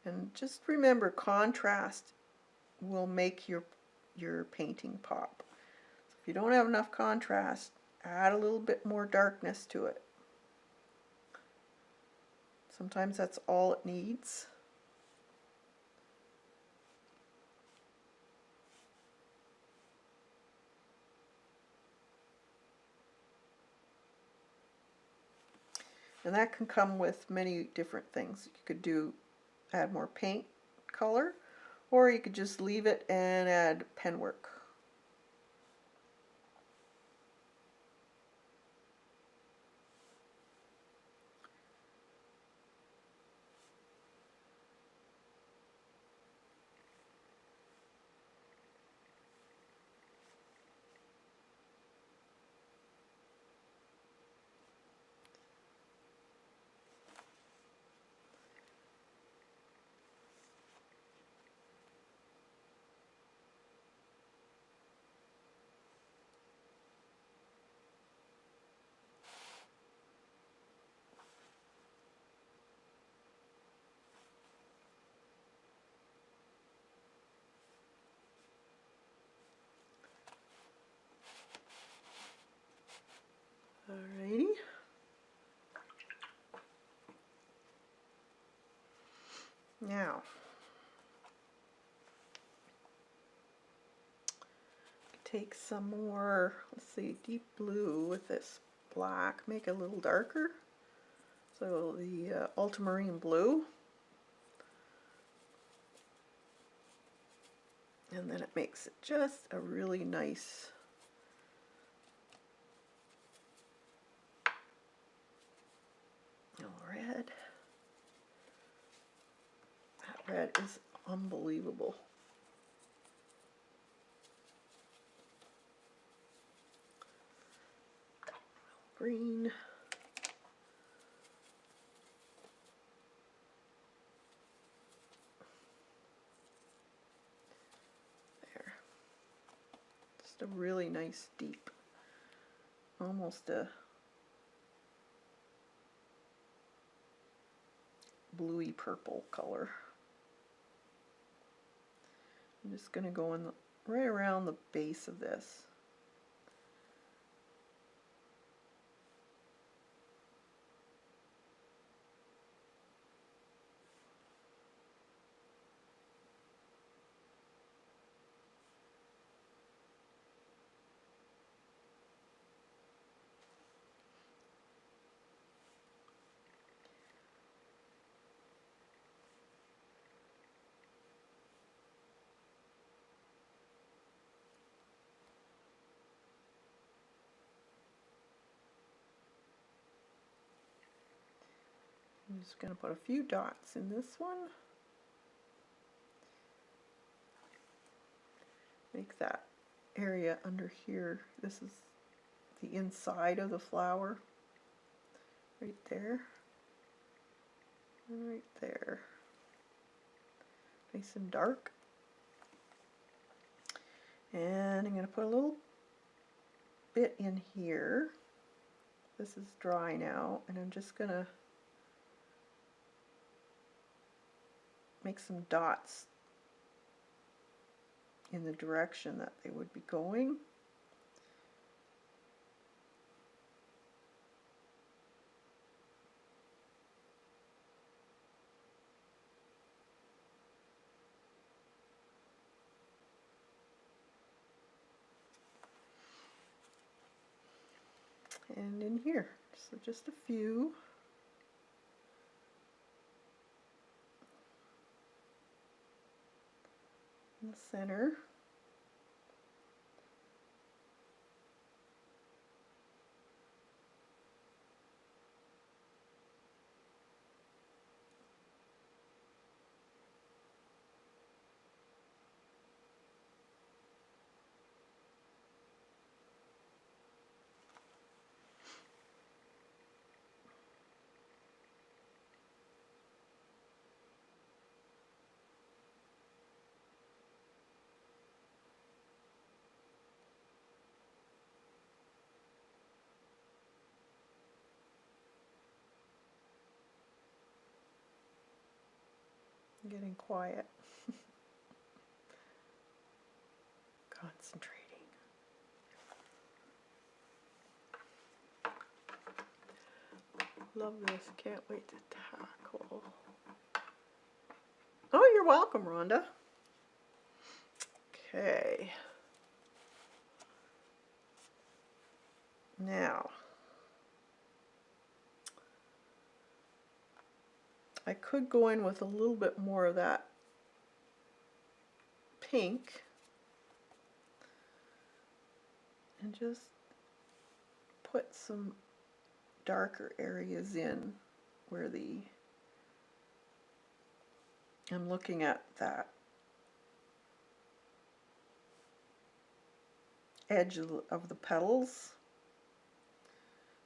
And just remember, contrast will make your painting pop. So if you don't have enough contrast, add a little bit more darkness to it. Sometimes that's all it needs. And that can come with many different things. You could add more paint color, or you could just leave it and add pen work. Alrighty. Now, take some more, let's see, deep blue with this black, make it a little darker. So the ultramarine blue. And then it makes it just a really nice red. That red is unbelievable. Green. There. Just a really nice deep, almost a bluey purple color. I'm just going to go in right around the base of this. I'm just going to put a few dots in this one. Make that area under here. This is the inside of the flower. Right there. And right there. Nice and dark. And I'm going to put a little bit in here. This is dry now, and I'm just going to make some dots in the direction that they would be going. And in here, so just a few. In the center. I'm getting quiet. Concentrating. Love this. Can't wait to tackle. Oh, you're welcome, Rhonda. Okay. Now, I could go in with a little bit more of that pink and just put some darker areas in where I'm looking at that edge of the petals.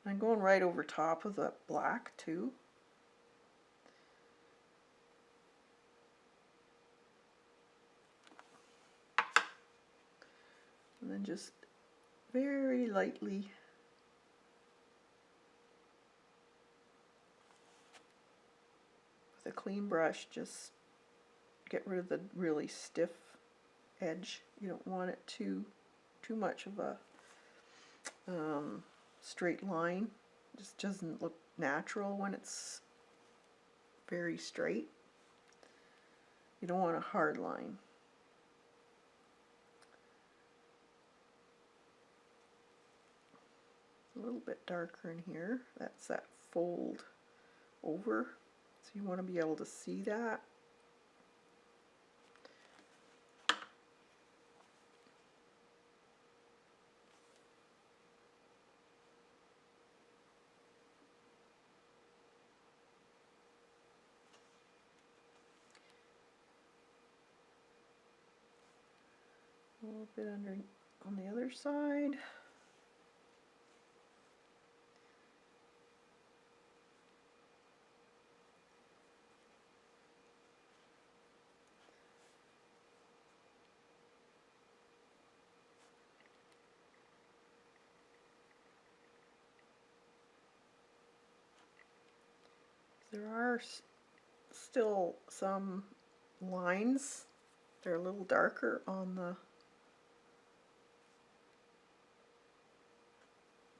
I'm going right over top of the black too. And then just very lightly with a clean brush, just get rid of the really stiff edge. You don't want it too much of a straight line. It just doesn't look natural when it's very straight. You don't want a hard line. A little bit darker in here. That's that fold over. So you want to be able to see that. A little bit under on the other side. There are still some lines They're a little darker on the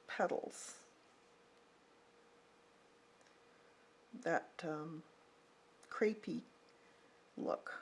petals. That crepey look.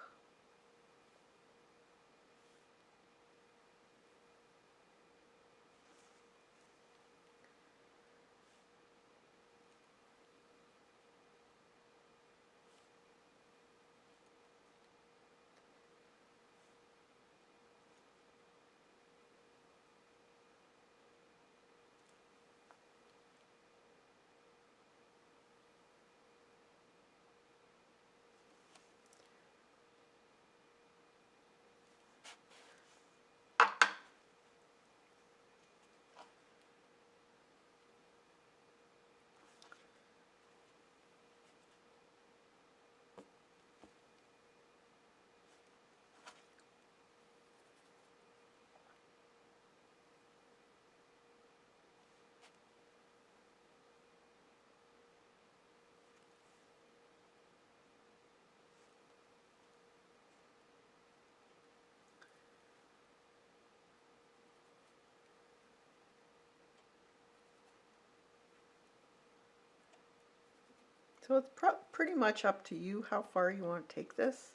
So it's pretty much up to you how far you want to take this.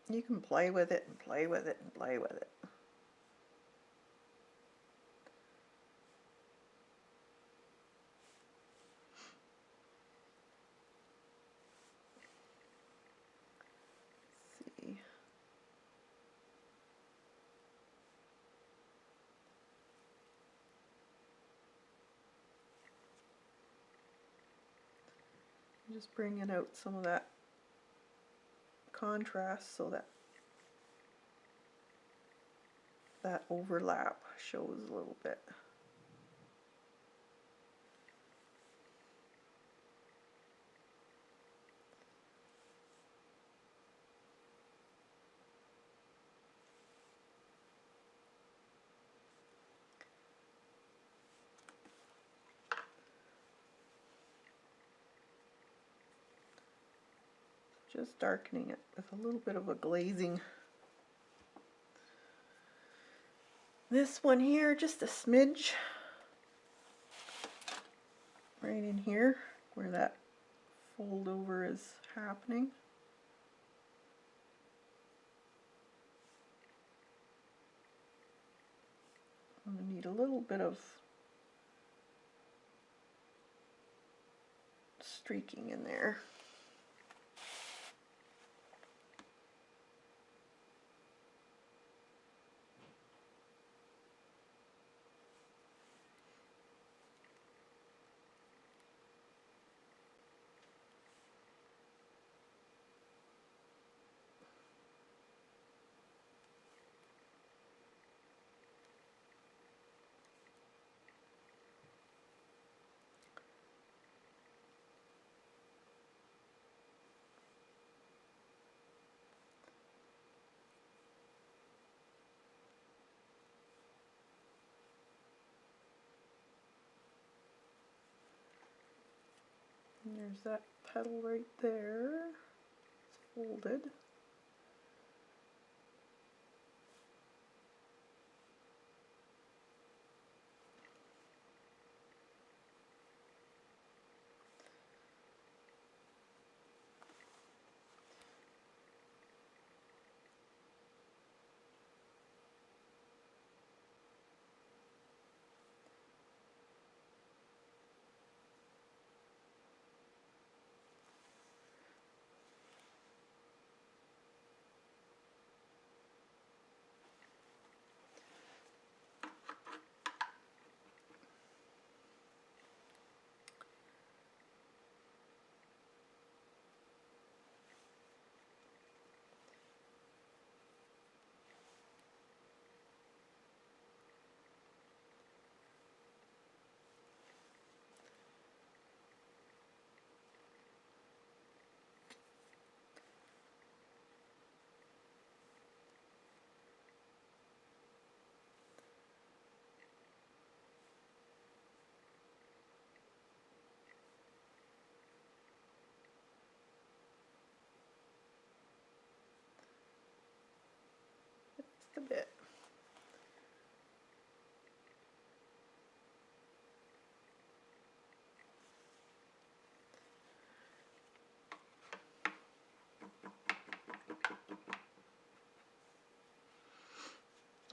You can play with it and play with it and play with it. Let's see. Just bringing out some of that contrast so that that overlap shows a little bit. Just darkening it with a little bit of a glazing. This one here, just a smidge right in here where that fold over is happening. I'm going to need a little bit of streaking in there. And there's that petal right there. It's folded.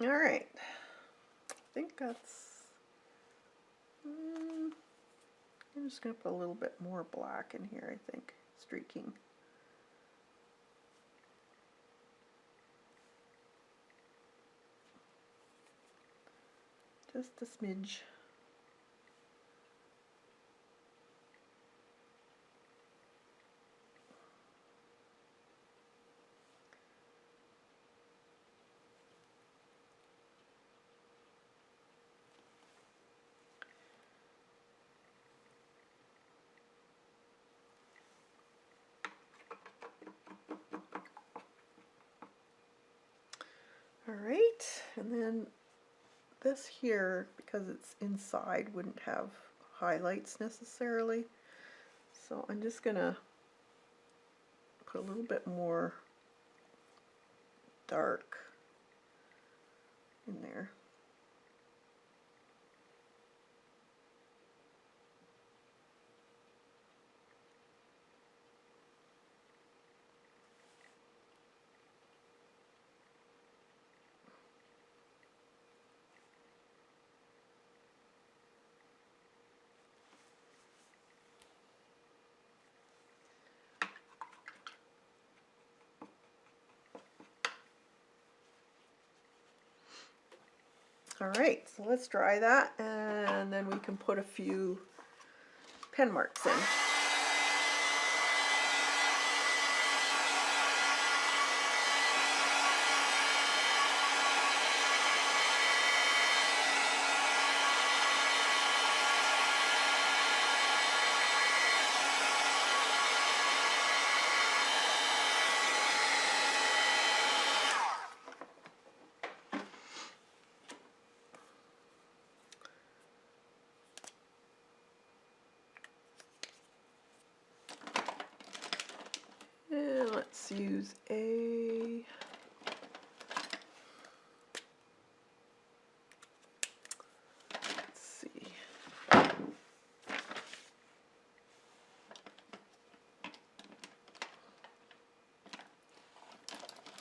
All right, I think that's, I'm just going to put a little bit more black in here, I think, streaking. Just a smidge. All right, and then this here, because it's inside, wouldn't have highlights necessarily. So I'm just gonna put a little bit more dark in there. All right, so let's dry that, and then we can put a few pen marks in. And let's use a, let's see,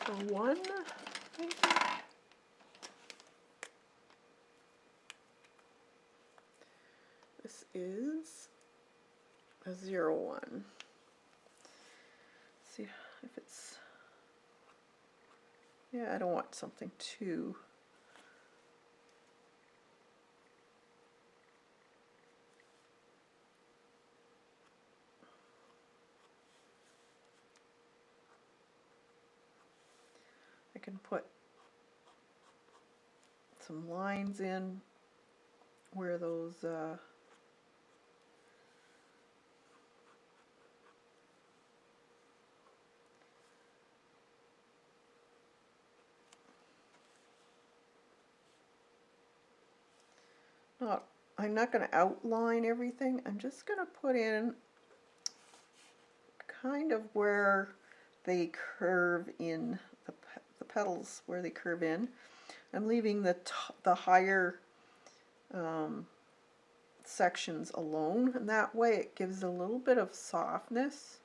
a 1, maybe? This is a 01. See if it's, yeah, I don't want something too, I can put some lines in where those I'm not going to outline everything. I'm just going to put in kind of where they curve in, the petals where they curve in. I'm leaving the higher sections alone, and that way it gives a little bit of softness.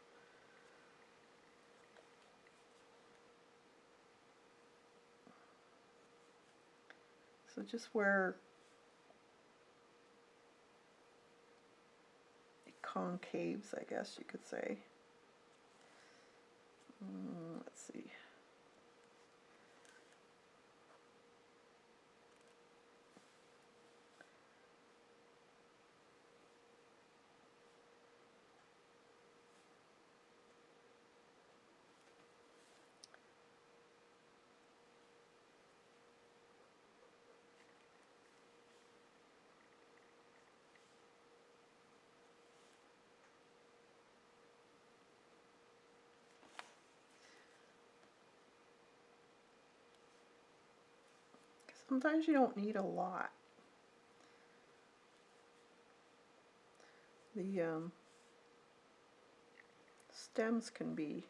So just where it concaves, I guess you could say. Let's see. Sometimes you don't need a lot. The stems can be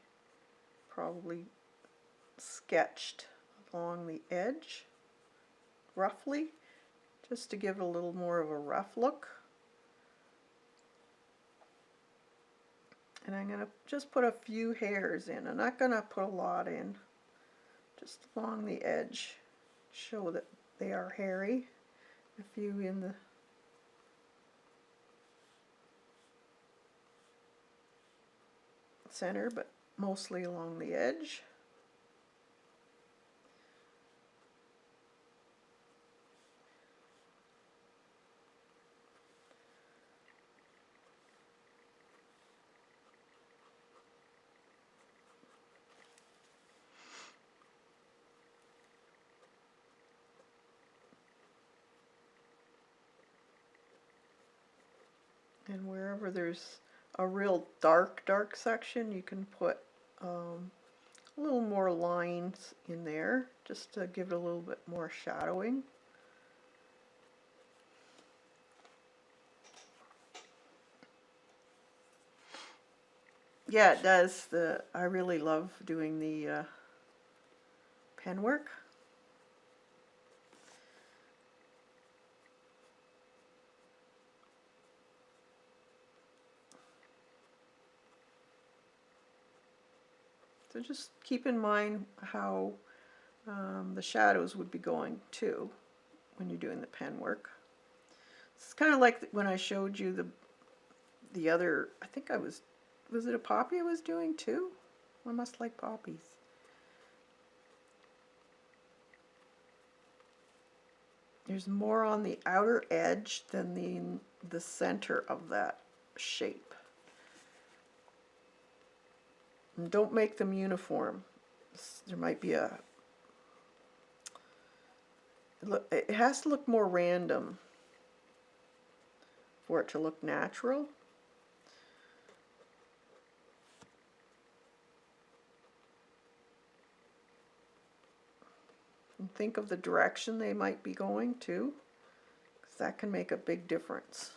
probably sketched along the edge roughly, just to give a little more of a rough look. And I'm going to just put a few hairs in. I'm not going to put a lot in, just along the edge, show that they are hairy. A few in the center, but mostly along the edge. And wherever there's a real dark section, you can put a little more lines in there just to give it a little bit more shadowing. Yeah, it does. I really love doing the pen work. So just keep in mind how the shadows would be going too when you're doing the pen work. It's kind of like when I showed you the other, I think was it a poppy I was doing too? I must like poppies. There's more on the outer edge than the center of that shape. And don't make them uniform. There might be it has to look more random for it to look natural. And think of the direction they might be going too, because that can make a big difference.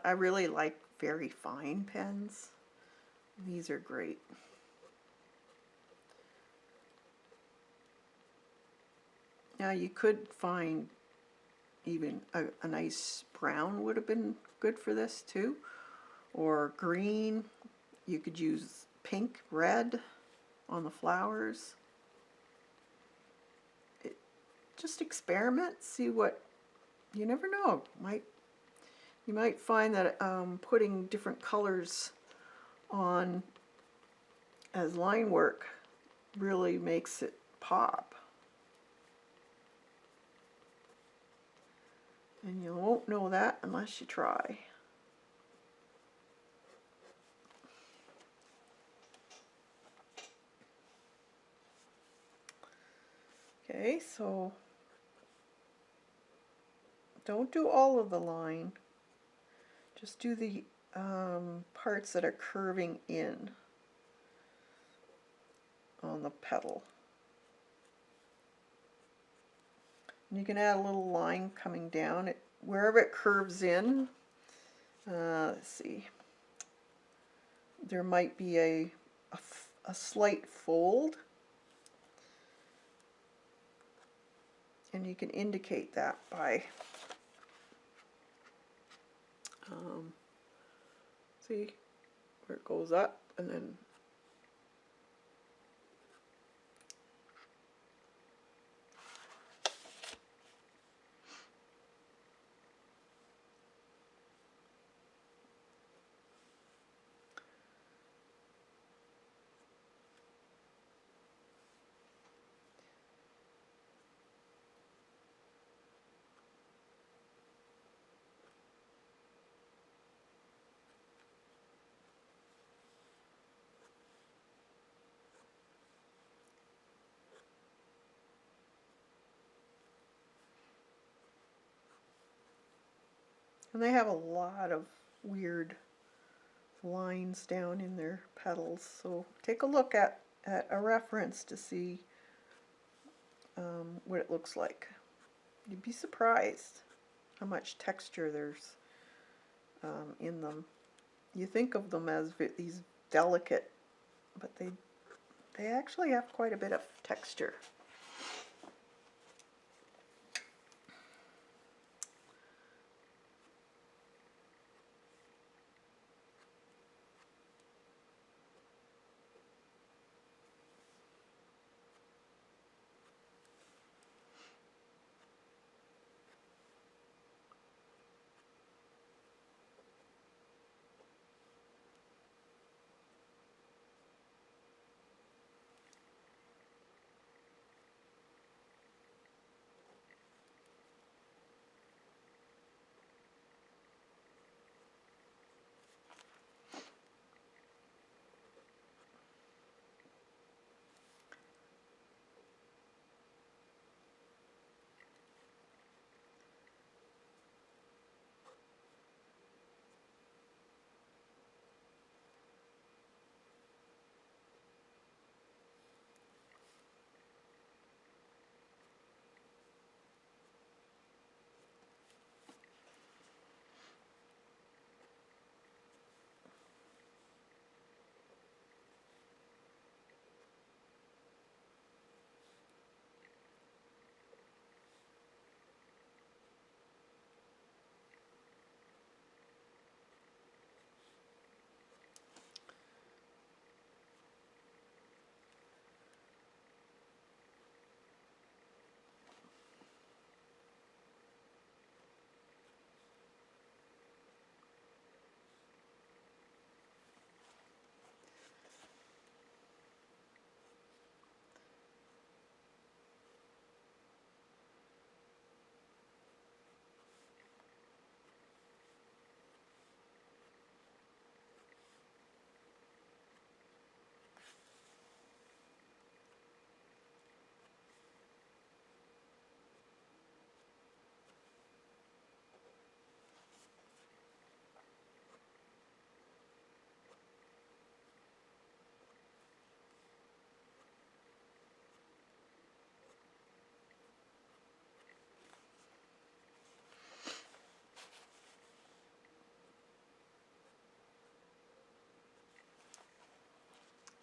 I really like very fine pens. These are great. Now you could find even a nice brown would have been good for this too, or green. You could use pink, red on the flowers. Just experiment, see what, you never know. You might find that putting different colors on as line work really makes it pop. And you won't know that unless you try. Okay, so don't do all of the line. Just do the parts that are curving in on the petal. And you can add a little line coming down. Wherever it curves in, let's see, there might be a slight fold. And you can indicate that by, see where it goes up and then and they have a lot of weird lines down in their petals, so take a look at a reference to see what it looks like. You'd be surprised how much texture there's in them. You think of them as these delicate, but they actually have quite a bit of texture.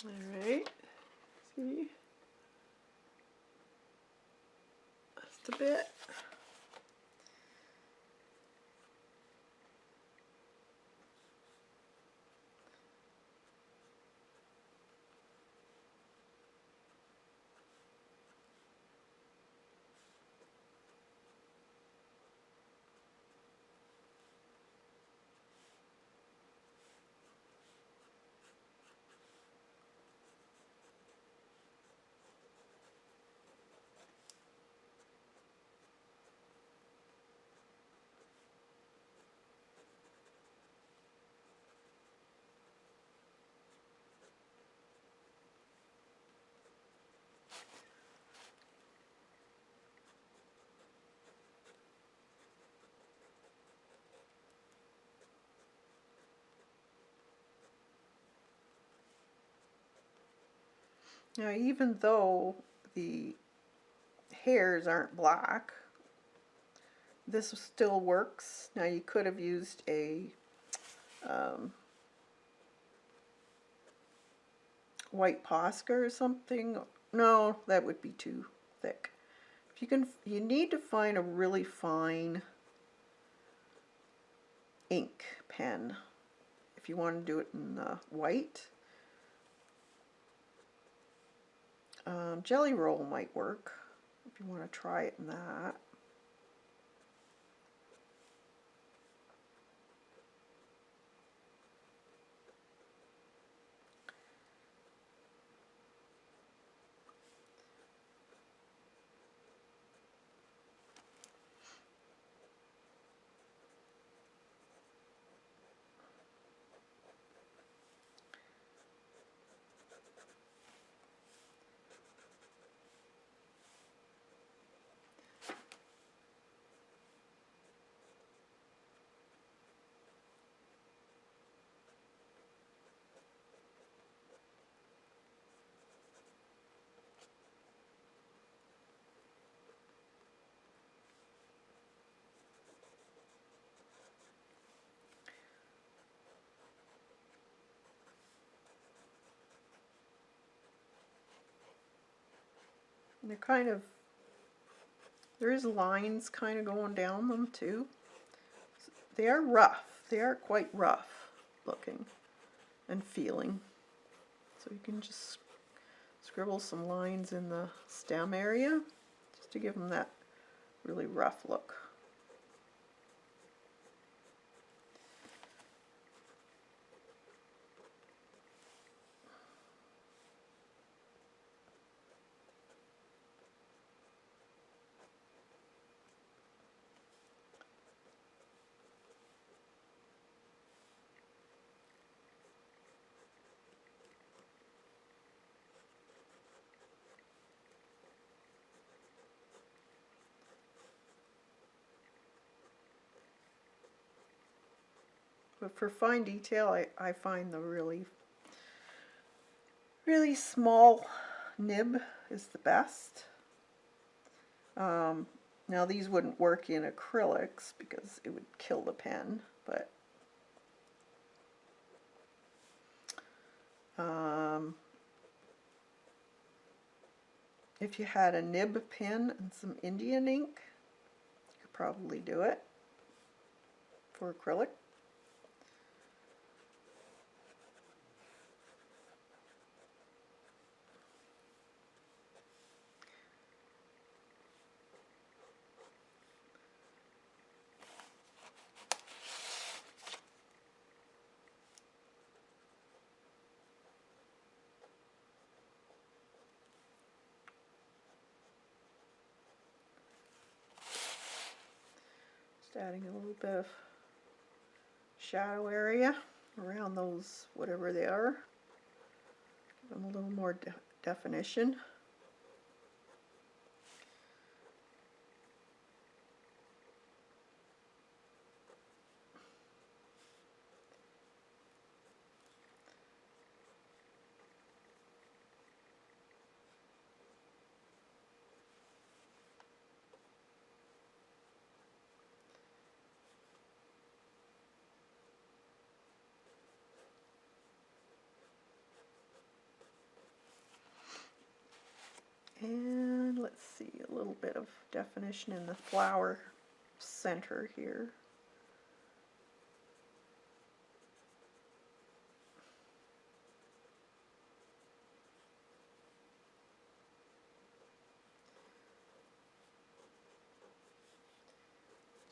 All right, see, just a bit. Now, even though the hairs aren't black, this still works. Now, you could have used a white Posca or something. No, that would be too thick. If you can, you need to find a really fine ink pen if you want to do it in white. Jelly Roll might work if you want to try it in that. And they're kind of, there is lines kind of going down them too. They are rough. They are quite rough looking and feeling. So you can just scribble some lines in the stem area just to give them that really rough look. But for fine detail, I find the really small nib is the best. Now these wouldn't work in acrylics because it would kill the pen, but if you had a nib pen and some Indian ink, you could probably do it for acrylic. Just adding a little bit of shadow area around those, whatever they are. Give them a little more definition. And let's see, a little bit of definition in the flower center here.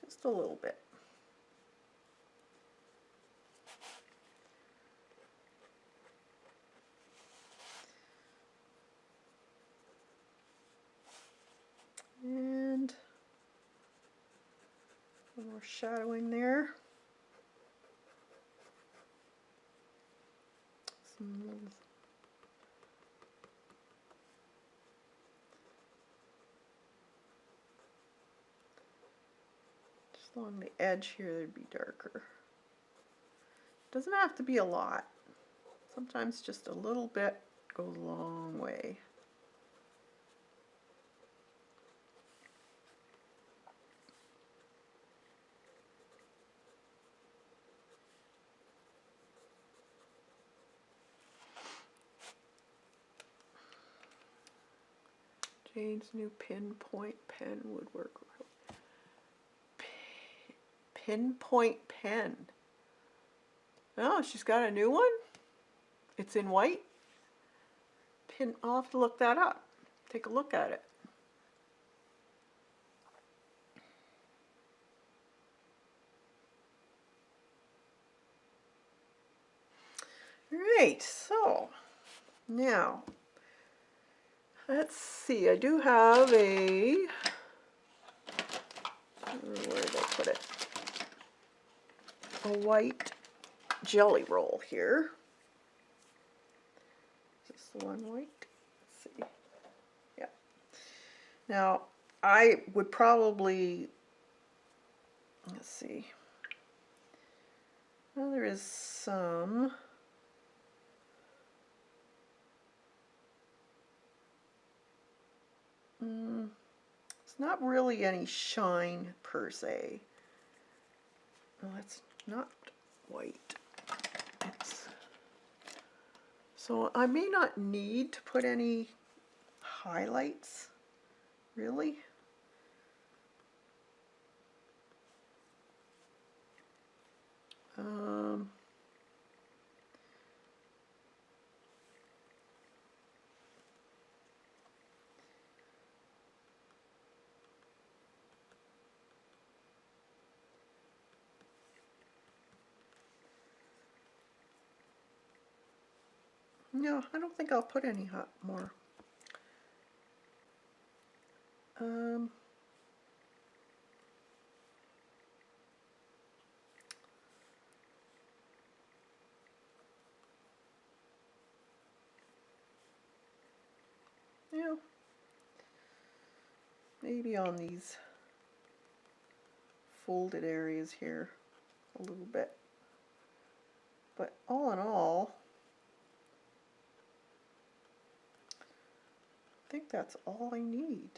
Just a little bit. And a little more shadowing there. Just along the edge here, they'd be darker. Doesn't have to be a lot. Sometimes just a little bit goes a long way. Jane's new pinpoint pen would work. Pinpoint pen. Oh, she's got a new one? It's in white? I'll have to look that up. Take a look at it. Right, so now let's see. I do have a, where did I put it? A white jelly roll here. Is this the one white? Let's see. Yeah. Now I would probably, let's see. Well, there is some. It's not really any shine per se. Well, it's not white. So I may not need to put any highlights Really? Um, no, I don't think I'll put any hot more. Um, yeah, maybe on these folded areas here a little bit. But all in all, I think that's all I need.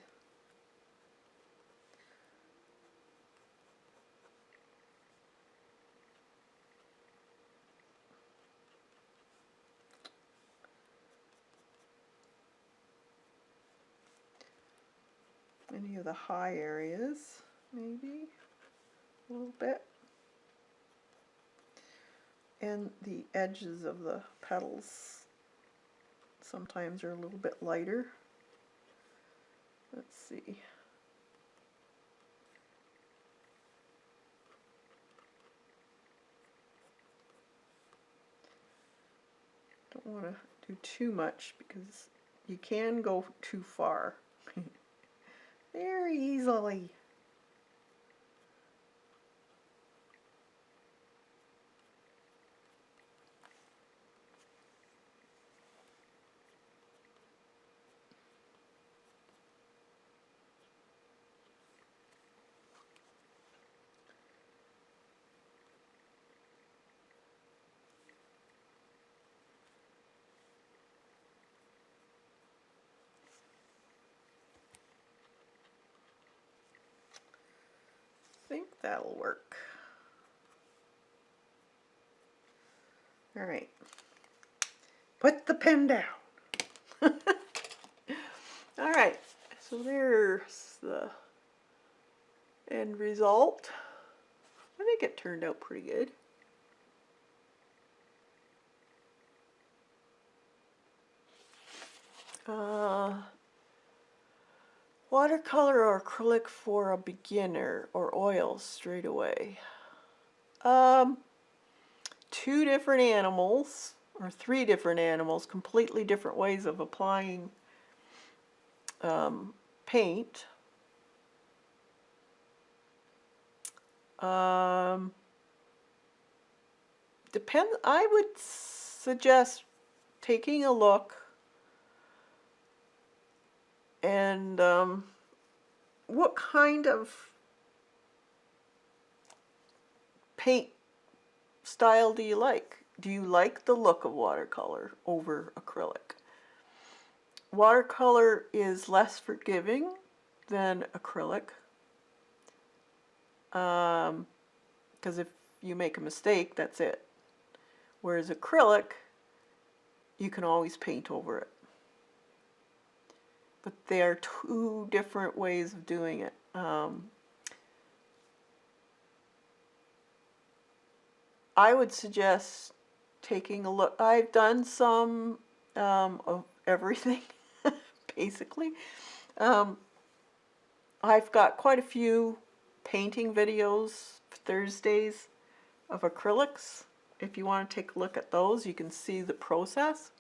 Any of the high areas, maybe a little bit. And the edges of the petals sometimes are a little bit lighter. Let's see. Don't want to do too much because you can go too far very easily. I think that'll work. All right, put the pen down. All right, so there's the end result. I think it turned out pretty good. Watercolor or acrylic for a beginner, or oils straight away. Two different animals, or three different animals, completely different ways of applying paint. I would suggest taking a look and what kind of paint style do you like? Do you like the look of watercolor over acrylic? Watercolor is less forgiving than acrylic, because if you make a mistake, that's it. Whereas acrylic, you can always paint over it. But they are two different ways of doing it. I would suggest taking a look. I've done some of everything, basically. I've got quite a few painting videos Thursdays of acrylics. If you want to take a look at those, you can see the process.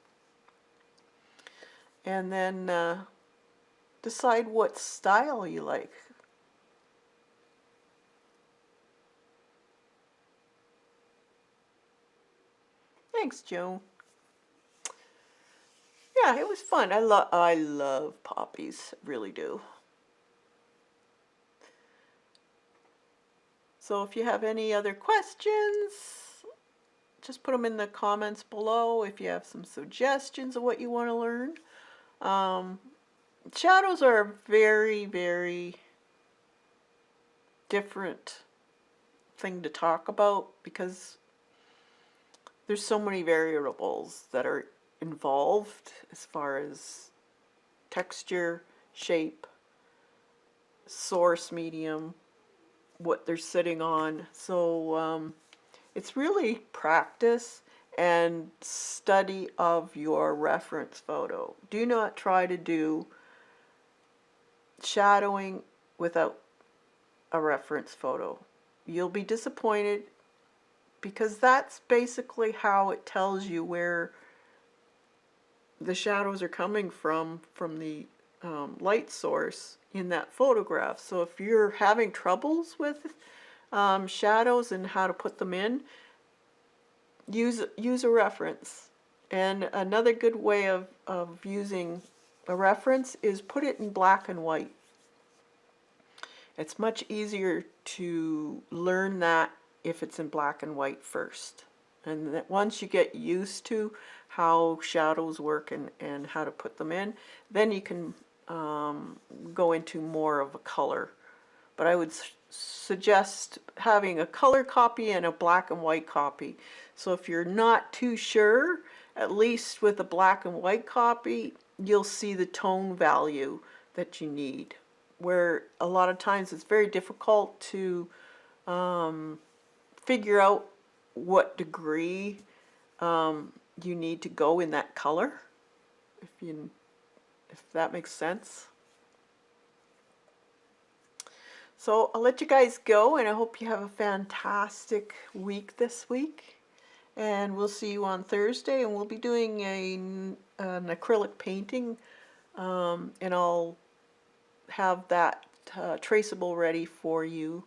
And then decide what style you like. Thanks, Joan. Yeah, it was fun. I love poppies, really do. So if you have any other questions, just put them in the comments below. If you have some suggestions of what you want to learn. Shadows are a very, very different thing to talk about because there's so many variables that are involved as far as texture, shape, source medium, what they're sitting on. So it's really practice and study of your reference photo. Do not try to do shadowing without a reference photo. You'll be disappointed, because that's basically how it tells you where the shadows are coming from the light source in that photograph. So if you're having troubles with shadows and how to put them in, use a reference. And another good way of using a reference is put it in black and white. It's much easier to learn that if it's in black and white first. And that once you get used to how shadows work and how to put them in, then you can go into more of a color. But I would suggest having a color copy and a black and white copy. So if you're not too sure, at least with a black and white copy, you'll see the tone value that you need. Where a lot of times it's very difficult to figure out what degree you need to go in that color, if that makes sense. So I'll let you guys go, and I hope you have a fantastic week this week. And we'll see you on Thursday, and we'll be doing an acrylic painting, and I'll have that traceable ready for you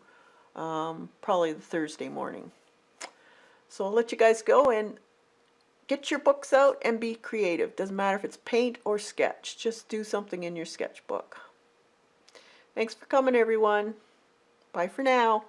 probably the Thursday morning. So I'll let you guys go, and get your books out and be creative. Doesn't matter if it's paint or sketch. Just do something in your sketchbook. Thanks for coming, everyone. Bye for now.